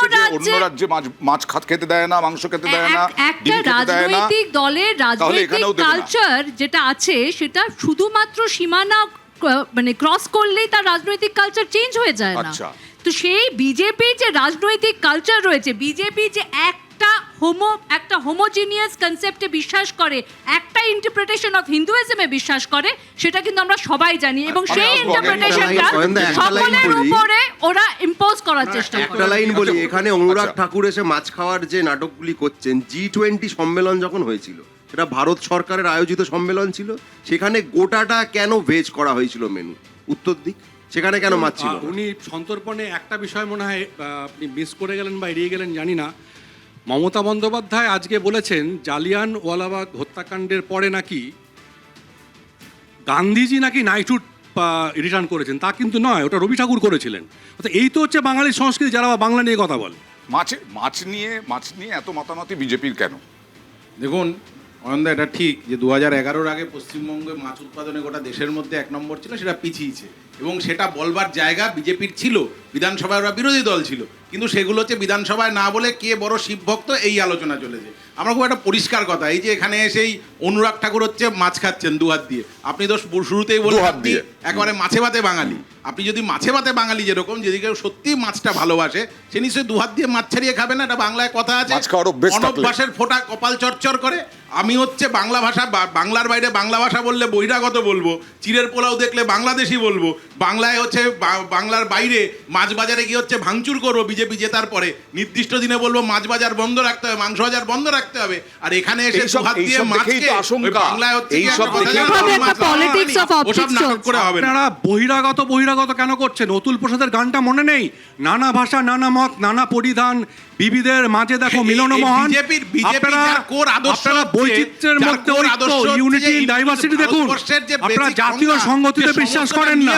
রাজ্যে মাছ খেতে দেয় না, মাংস খেতে দেয় না, একটা রাজনৈতিক দলের রাজনৈতিক কালচার যেটা আছে, সেটা শুধুমাত্র সীমানা ক্রস করলেই তার রাজনৈতিক কালচার চেঞ্জ হয়ে যায় না। তো সেই বিজেপি যে রাজনৈতিক কালচার রয়েছে, বিজেপি যে একটা হোমোজিনিয়াস কনসেপ্টে বিশ্বাস করে, একটা ইন্টারপ্রিটেশন অফ হিন্দুইজমে বিশ্বাস করে, সেটা কিন্তু আমরা সবাই জানি। এবং সেই ইন্টারপ্রিটেশনটা সকলের উপরে ওরা ইম্পোজ করার চেষ্টা করে। একটা লাইন বলি, এখানে অনুরাগ ঠাকুর এসে মাছ খাওয়ার যে নাটকগুলি করছেন, G20 সম্মেলন যখন হয়েছিল, সেটা ভারত সরকারের আয়োজিত সম্মেলন ছিল, সেখানে গোটাটা কেন ভেজ করা হয়েছিল মেনু? উত্তর দিক, সেখানে কেন মাছ ছিল? উনি সন্তর্পণে একটা বিষয় মনে হয় আপনি মিস করে গেলেন বা এড়িয়ে গেলেন জানি না। মমতা বন্দ্যোপাধ্যায় আজকে বলেছেন জালিয়ানওয়ালাবাগ হত্যাকাণ্ডের পরে নাকি গান্ধীজি নাকি নাইটহুড রিটার্ন করেছেন। তা কিন্তু নয়, ওটা রবি ঠাকুর করেছিলেন। এই তো হচ্ছে বাঙালির সংস্কৃতি, যারা বাংলা নিয়ে কথা বলে। মাছ নিয়ে এত মাতামাতি বিজেপির কেন? দেখুন অয়নদা, এটা ঠিক যে 2011-এর আগে পশ্চিমবঙ্গে মাছ উৎপাদনে গোটা দেশের মধ্যে 1 নম্বর ছিল, সেটা পিছিয়েছে। এবং সেটা বলবার জায়গা বিজেপির ছিল, বিধানসভায় ওরা বিরোধী দল ছিল, কিন্তু সেগুলো হচ্ছে বিধানসভায় না বলে কে বড় শিবভক্ত এই আলোচনা চলেছে। আমরা খুব একটা পরিষ্কার কথা, এই যে এখানে এসেই অনুরাগ ঠাকুর হচ্ছে মাছ খাচ্ছেন দু হাত দিয়ে, আপনি তো শুরুতেই বললেন আপনি একেবারে মাছে ভাতে বাঙালি। আপনি যদি মাছে ভাতে বাঙালি যেরকম, যদি কেউ সত্যি মাছটা ভালোবাসে সে নিশ্চয়ই দু হাত দিয়ে মাছ ছাড়িয়ে খাবে না। এটা বাংলায় কথা আছে, অনভ্যাসের ফোঁটা কপাল চরচর করে। আমি হচ্ছে বাংলা ভাষা, বাংলার বাইরে বাংলা ভাষা বললে বহিরাগত বলবো, চিড়ের পোলাও দেখলে বাংলাদেশি বলবো, বাংলায় হচ্ছে বাংলার বাইরে মাছ বাজারে গিয়ে হচ্ছে ভাঙচুর করবো বিজেপি জেতার পরে, নির্দিষ্ট দিনে বলবো মাছ বাজার বন্ধ রাখতে হবে, মাংস বাজার বন্ধ রাখতে হবে, আর এখানে এসে দু হাত দিয়ে মাছকে বাংলায় হচ্ছে ওসব নাটক করে হবে না। আপনারা বহিরাগত কেন করছেন? অতুল প্রসাদের গানটা মনে নেই? নানা ভাষা, নানা মত, নানা পরিধান, বিবিধের মাঝে দেখো মিলন মহান। আপনারা বৈচিত্র্যের মধ্যে ইউনিটি ইন ডাইভার্সিটি দেখুন। আপনারা জাতীয় সংহতিতে বিশ্বাস করেন না,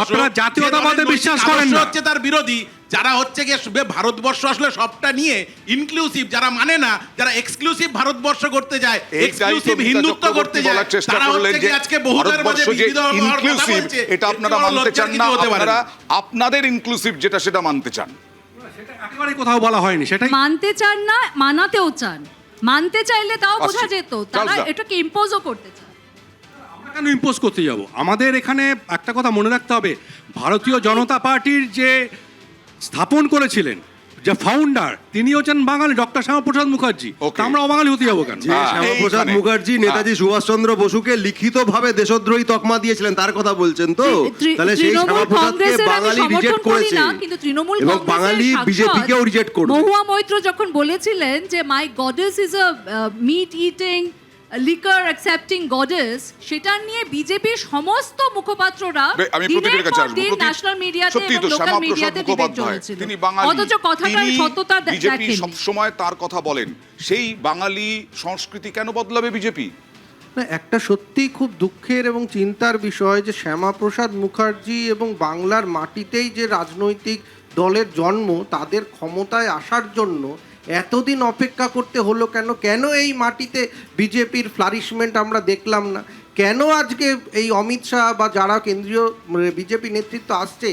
আপনারা জাতীয়তাবাদে বিশ্বাস করেন না। হচ্ছে তার বিরোধী যারা হচ্ছে গিয়ে ভারতবর্ষ আসলে সবটা নিয়ে ইনক্লুসিভ, যারা মানে না, যারা এক্সক্লুসিভ ভারতবর্ষ করতে যায়, এক্সক্লুসিভ হিন্দুত্ব করতে যায়, তারা হচ্ছে কি আজকে বহুদের মাঝে ইনক্লুসিভ, এটা আপনারা মানতে চান না। আপনারা আপনাদের ইনক্লুসিভ যেটা সেটা মানতে চান, একেবারে কোথাও বলা হয়নি সেটাই মানতে চান না, মানাতেও চান। মানতে চাইলে তাও বোঝা যেত, তারা এটাকে ইম্পোজও করতে চান। আমরা কেন ইম্পোজ করতে যাব? আমাদের এখানে একটা কথা মনে রাখতে হবে, ভারতীয় জনতা পার্টির যে স্থাপন করেছিলেন, যে ফাউন্ডার, তিনি হচ্ছেন বাঙালি, ডক্টর শ্যামাপ্রসাদ মুখার্জি। আমরা অবাঙালি হতে যাবো কেন? শ্যামাপ্রসাদ মুখার্জি নেতাজি সুভাষচন্দ্র বসুকে লিখিতভাবে দেশদ্রোহী তকমা দিয়েছিলেন, তার কথা বলছেন তো? তাহলে সেই শ্যামাপ্রসাদকে বাঙালি রিজেক্ট করেছে, কিন্তু তৃণমূল এবং বাঙালি বিজেপিকেও রিজেক্ট করবে। মহুয়া মৈত্র যখন বলেছিলেন যে my goddess is a meat eating liquor accepting goddess, সেটা নিয়ে বিজেপির সমস্ত মুখপাত্ররা ন্যাশনাল মিডিয়াতে এবং লোকাল মিডিয়াতে ডিবেট চলেছিল, অথচ কথাটার সত্যতা বিজেপি সব সময় তার কথা বলেন। সেই বাঙালি সংস্কৃতি কেন বদলাবে বিজেপি? না, একটা সত্যি খুব দুঃখের এবং চিন্তার বিষয় যে শ্যামাপ্রসাদ মুখার্জি এবং বাংলার মাটিতেই যে রাজনৈতিক দলের জন্ম, তাদের ক্ষমতায় আসার জন্য এতদিন অপেক্ষা করতে হলো কেন? কেন এই মাটিতে বিজেপির ফ্লারিশমেন্ট আমরা দেখলাম না? কেন আজকে এই অমিত শাহ বা যারা কেন্দ্রীয় বিজেপি নেতৃত্ব আসছে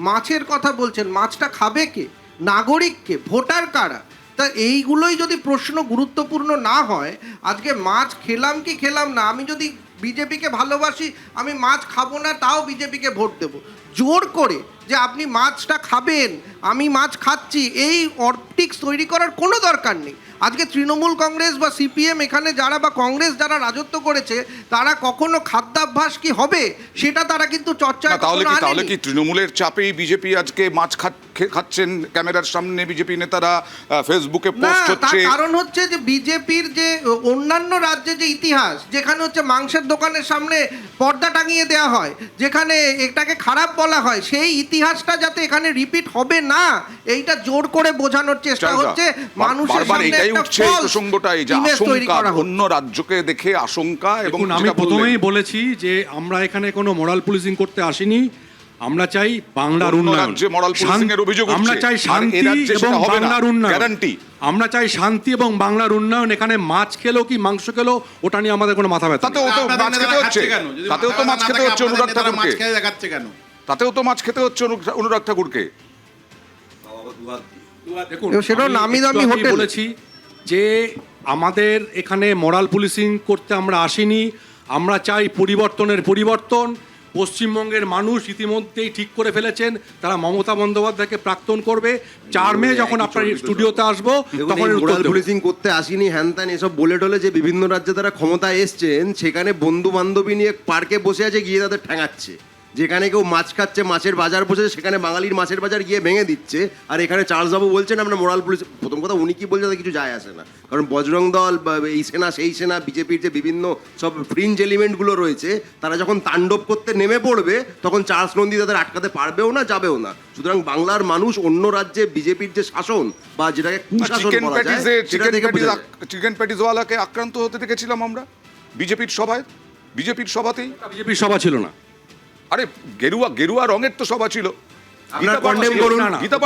মাছের কথা বলছেন? মাছটা খাবে কে? নাগরিককে, ভোটার কারা? তা এইগুলোই যদি প্রশ্ন গুরুত্বপূর্ণ না হয়, আজকে মাছ খেলাম কি খেলাম না, আমি যদি বিজেপিকে ভালোবাসি আমি মাছ খাবো না, তাও বিজেপিকে ভোট দেব। জোর করে যে আপনি মাছটা খাবেন, আমি মাছ খাচ্ছি, এই অপটিক্স তৈরি করার কোনো দরকার নেই। আজকে তৃণমূল কংগ্রেস বা সিপিএম এখানে যারা বা কংগ্রেস যারা রাজত্ব করেছে, তারা কখনো খাদ্যাভ্যাস কি হবে সেটা তারা কিন্তু চর্চা। তাহলে কি তৃণমূলের চাপেই বিজেপি আজকে মাছ খাচ্ছেন? ক্যামেরার সামনে বিজেপি নেতারা ফেসবুকে পোস্ট হচ্ছে। কারণ হচ্ছে যে বিজেপির যে অন্যান্য রাজ্যে যে ইতিহাস, যেখানে হচ্ছে মাংসের দোকানের সামনে পর্দা টাঙিয়ে দেওয়া হয়, যেখানে এটাকে খারাপ বলা হয়, সেই ইতিহাসটা যাতে এখানে রিপিট হবে না, এইটা জোর করে বোঝানোর চেষ্টা হচ্ছে মানুষের সামনে। প্রসঙ্গটাই যে আশঙ্কা, অন্য রাজ্যকে দেখে আশঙ্কা। এবং আমি প্রথমেই বলেছি যে আমরা এখানে কোনো মোরাল পুলিশিং করতে আসিনি, আমরা চাই বাংলার উন্নয়ন। আমরা চাই শান্তি এবং বাংলার উন্নয়ন। আমরা চাই শান্তি এবং বাংলার উন্নয়ন। এখানে মাছ খেলো কি মাংস খেলো ওটা নিয়ে আমাদের কোনো মাথা ব্যথা। তাতেও তো মাছ খেতে হচ্ছে, তাতেও তো মাছ খেতে হচ্ছে অনুরাগ ঠাকুরকে, তাতেও তো মাছ খেতে হচ্ছে অনুরাগ ঠাকুরকে। দেখুন, সেটাও নামি দামি হোটেল। বলেছি যে আমাদের এখানে মোরাল পুলিশিং করতে আমরা আসিনি, আমরা চাই পরিবর্তনের পরিবর্তন। পশ্চিমবঙ্গের মানুষ ইতিমধ্যেই ঠিক করে ফেলেছেন, তারা মমতা বন্দ্যোপাধ্যায়কে প্রাক্তন করবে। 4 মে যখন আপনার স্টুডিওতে আসবো তখন মোরাল পুলিশিং করতে আসিনি হ্যান ত্যান এসব বলে টলে যে বিভিন্ন রাজ্যে তারা ক্ষমতায় এসছেন, সেখানে বন্ধু বান্ধবী নিয়ে পার্কে বসে আছে, গিয়ে তাদের ঠ্যাঙাচ্ছে। যেখানে কেউ মাছ খাচ্ছে, মাছের বাজার বসেছে, সেখানে বাঙালির মাছের বাজার গিয়ে ভেঙে দিচ্ছে। আর এখানে চার্লসবাবু বলছেন আমরা মোরাল পুলিশ। প্রথম কথা, উনি কি বলছেন তাতে কিছু যায় আসে না, কারণ বজরং দল বা এই সেনা সেই সেনা, বিজেপির যে বিভিন্ন সব ফ্রিঞ্জ এলিমেন্টগুলো রয়েছে, তারা যখন তাণ্ডব করতে নেমে পড়বে তখন চার্লস নন্দী তাদের আটকাতে পারবেও না, যাবেও না। সুতরাং বাংলার মানুষ অন্য রাজ্যে বিজেপির যে শাসন বা যেটাকে কুশাসন বলা যায়, সেটা দেখে চিকেন প্যাটিসওয়ালাকে আক্রান্ত হতে দেখেছিলাম আমরা বিজেপির সভায়, বিজেপির সভাতেই। বিজেপির সভা ছিল না, আরে গেরুয়া গেরুয়া রঙের তো সভা ছিল। আপনারা কন্ডেম করুন,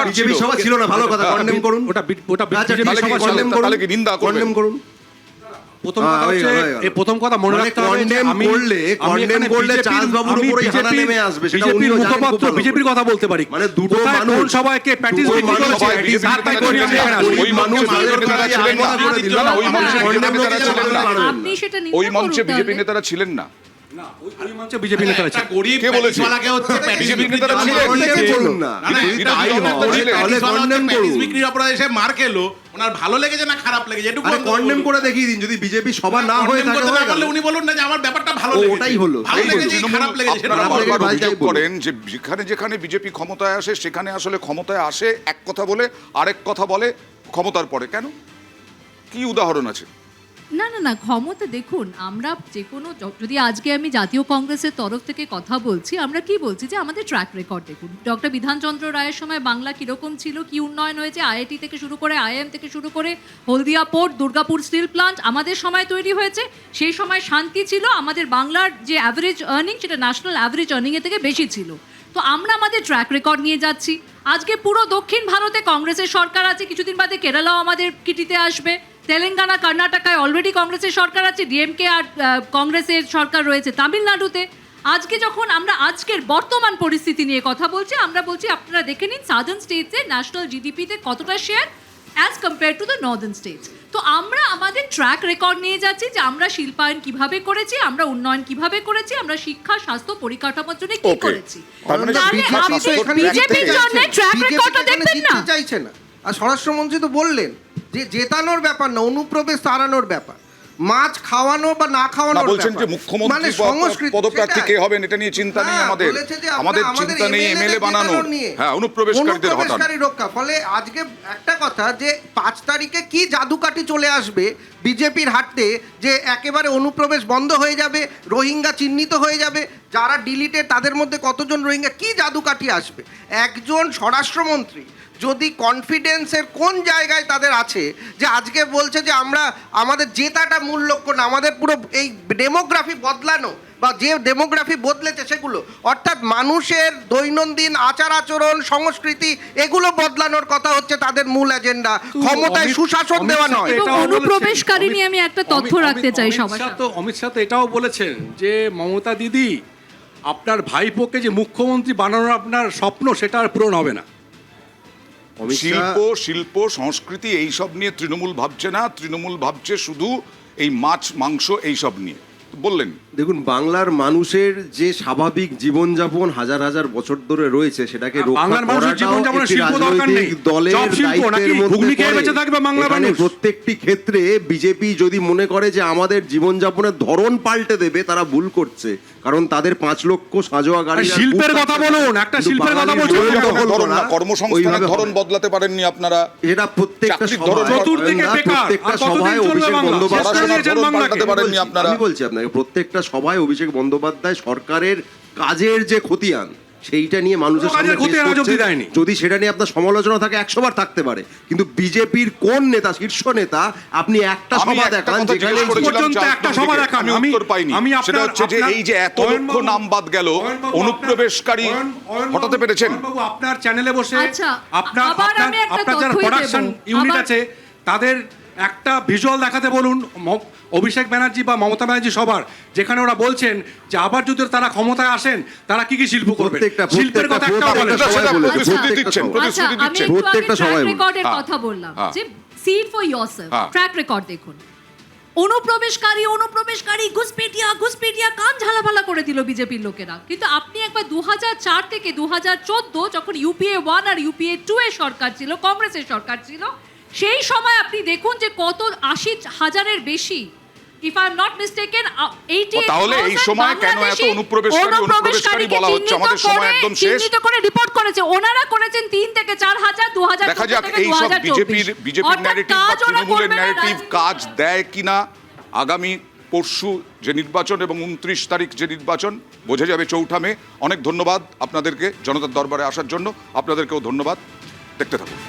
বিজেপি সভা ছিল না, ভালো কথা, কন্ডেম করুন। ওটা বিজেপি সভা ছিল, তাহলে কি নিন্দা করবেন? কন্ডেম করুন। প্রথম কথা হচ্ছে এই প্রথম কথা মনে রাখতে হবে যে আমি বিজেপির মুখপাত্র বিজেপির কথা বলতে পারি মানে দুটো কোন সবাইকে প্যাটিস বিক্রি করেছে তাই করি আমি ওই মানুষ ছিলেন না আপনি সেটা ওই মঞ্চে বিজেপি নেতারা ছিলেন না ওই মঞ্চে বিজেপি নেতারা ছিলেন কে বলেছে বিজেপি নেতারা ছিলেন বিক্রির অপরাধে এসে মার খেলো ওনার ভালো লেগেছে না খারাপ লেগেছে একটু কন্ডেম করে দেখিয়ে দিন যদি বিজেপি সভা না হয়ে থাকে উনি বলুন না যে আমার ব্যাপারটা ভালো লেগেছে ওটাই হলো ভালো লেগেছে খারাপ লেগেছে সেটা বারবার অভিযোগ করেন যে যেখানে যেখানে বিজেপি ক্ষমতায় আসে সেখানে আসলে ক্ষমতায় আসে এক কথা বলে আরেক কথা বলে ক্ষমতার পরে কেন কি উদাহরণ আছে না না না ক্ষমতা দেখুন আমরা যে কোনো যদি আজকে আমি জাতীয় কংগ্রেসের তরফ থেকে কথা বলছি আমরা কি বলছি যে আমাদের ট্র্যাক রেকর্ড দেখুন ডক্টর বিধানচন্দ্র রায়ের সময় বাংলা কীরকম ছিল কি উন্নয়ন হয়েছে আইআইটি থেকে শুরু করে আইএম থেকে শুরু করে হলদিয়া পোর্ট দুর্গাপুর স্টিল প্লান্ট আমাদের সময় তৈরি হয়েছে সেই সময় শান্তি ছিল আমাদের বাংলার যে অ্যাভারেজ আর্নিং সেটা ন্যাশনাল অ্যাভারেজ আর্নিংয়ের থেকে বেশি ছিল তো আমরা আমাদের ট্র্যাক রেকর্ড নিয়ে যাচ্ছি আজকে পুরো দক্ষিণ ভারতে কংগ্রেসের সরকার আছে কিছুদিন বাদে কেরালাও আমাদের কিটিতে আসবে তেলেঙ্গানা কর্ণাটকায় অলরেডি কংগ্রেসের সরকার আছে ডিএমকে আর কংগ্রেসের সরকার রয়েছে তামিলনাড়ুতে আজকে যখন আমরা আজকের বর্তমান পরিস্থিতি নিয়ে কথা বলছি আমরা বলছি আপনারা দেখে নিন সাদার্ন স্টেটসে ন্যাশনাল জিডিপিতে কতটা share as compare to the Northern states তো আমরা আমাদের ট্র্যাক রেকর্ড নিয়ে যাচ্ছি যে আমরা শিল্পায়ন কিভাবে করেছি আমরা উন্নয়ন কিভাবে করেছি আমরা শিক্ষা স্বাস্থ্য পরিকাঠামোর জন্য কি করেছি বিজেপির জন্য ট্র্যাক রেকর্ডটা দেখবেন না চাইছে না আর স্বরাষ্ট্রমন্ত্রী তো বললেন যে জেতানোর ব্যাপার না অনুপ্রবেশ তাড়ানোর ব্যাপার মাছ খাওয়ানো বা না খাওয়ানোর বলছেন যে মুখ্যমন্ত্রী পদপ্রার্থী কে হবেন এটা নিয়ে চিন্তা নেই আমাদের চিন্তা নেই এমএলএ বানানো হ্যাঁ অনুপ্রবেশকারীদের হটানো রক্ষা ফলে আজকে একটা কথা যে 5 তারিখে কি জাদুকাঠি চলে আসবে বিজেপির হাতে যে একেবারে অনুপ্রবেশ বন্ধ হয়ে যাবে রোহিঙ্গা চিহ্নিত হয়ে যাবে যারা ডিলিটে তাদের মধ্যে কতজন রোহিঙ্গা কি জাদুকাঠি আসবে একজন স্বরাষ্ট্রমন্ত্রী যদি কনফিডেন্সের কোন জায়গায় তাদের আছে যে আজকে বলছে যে আমরা আমাদের জেতাটা মূল লক্ষ্য না আমাদের পুরো এই ডেমোগ্রাফি বদলানো বা যে ডেমোগ্রাফি বদলেছে সেগুলো অর্থাৎ মানুষের দৈনন্দিন আচার আচরণ সংস্কৃতি এগুলো বদলানোর কথা হচ্ছে তাদের মূল এজেন্ডা ক্ষমতায় সুশাসন দেওয়া নয় অনুপ্রবেশকারী নিয়ে আমি একটা তথ্য রাখতে চাই সবার সাথে অমিত শাহ তো এটাও বলেছেন যে মমতা দিদি আপনার ভাইপোকে যে মুখ্যমন্ত্রী বানানোর আপনার স্বপ্ন সেটা আর পূরণ হবে না শিল্প সংস্কৃতি এইসব নিয়ে তৃণমূল ভাবছে না তৃণমূল ভাবছে শুধু এই মাছ মাংস এইসব নিয়ে বললেন দেখুন বাংলার মানুষের যে স্বাভাবিক জীবনযাপন হাজার হাজার বছর ধরে রয়েছে সেটাকে রক্ষা করাটাও প্রত্যেকটি ক্ষেত্রে বিজেপি যদি মনে করে যে আমাদের জীবনযাপনের ধরন পাল্টে দেবে তারা ভুল করছে কারণ তাদের 5 লক্ষ সাজোয়া গাড়ি শিল্পের কথা বলুন একটা শিল্পের কথা বলুন কর্মসংস্থানের ধরন বদলাতে পারেননি আপনারা এটা প্রত্যেকটা সভায় অভিষেক বন্দ্যোপাধ্যায় আমি বলছি আপনাকে প্রত্যেকটা সভায় অভিষেক বন্দ্যোপাধ্যায় সরকারের কাজের যে খতিয়ান সেইটা নিয়ে মানুষের সামনে যদি সেটা নিয়ে আপনার সমালোচনা থাকে 100 বার থাকতে পারে কিন্তু বিজেপির কোন নেতা শীর্ষ নেতা আপনি একটা সভা দেখান যেখানে একটা সভা দেখান আমি উত্তর পাইনি সেটা হচ্ছে যে এই যে এত লক্ষ নাম বাদ গেল অনুপ্রবেশকারী হটাতে পেরেছেন আপনার চ্যানেলে বসে আপনার যারা প্রোডাকশন ইউনিট আছে তাদের একটা ভিজুয়াল দেখাতে বলুন অভিষেক ব্যানার্জি বা মমতা ব্যানার্জি সবার যেখানে ওরা বলছেন যে আবার যদি তারা ক্ষমতায় আসেন তারা কি কি শিল্প করবে শিল্পের কথা একটা বলেন প্রত্যেকটা সবাই রেকর্ডের কথা বললাম যে see for yourself track record দেখুন অনুপ্রবেশকারী ঘুষপেটিয়া কান ঝালাফালা করে দিল বিজেপির লোকেরা কিন্তু আপনি একবার 2004 থেকে 2014 যখন ইউপিএ 1 আর ইউপিএ 2 এর সরকার ছিল কংগ্রেসের সরকার ছিল সেই সময় আপনি দেখুন যে কত 80,000-এর বেশি if I am not mistaken 88 তাহলে এই সময় কেন এত অনুপ্রবেশকারী বলা হচ্ছে আমাদের সময় একদম শেষ চিহ্নিত করে রিপোর্ট করেছে ওনারা করেছেন 3 থেকে 4,000 2014 দেখা যাক এই সব বিজেপির ন্যারেটিভ বা তৃণমূলের ন্যারেটিভ কাজ দেয় কিনা আগামী পরশু যে নির্বাচন এবং 29 তারিখ যে নির্বাচন বোঝা যাবে 4 মে অনেক ধন্যবাদ আপনাদেরকে জনতার দরবারে আসার জন্য আপনাদেরকেও ধন্যবাদ দেখতে থাকুন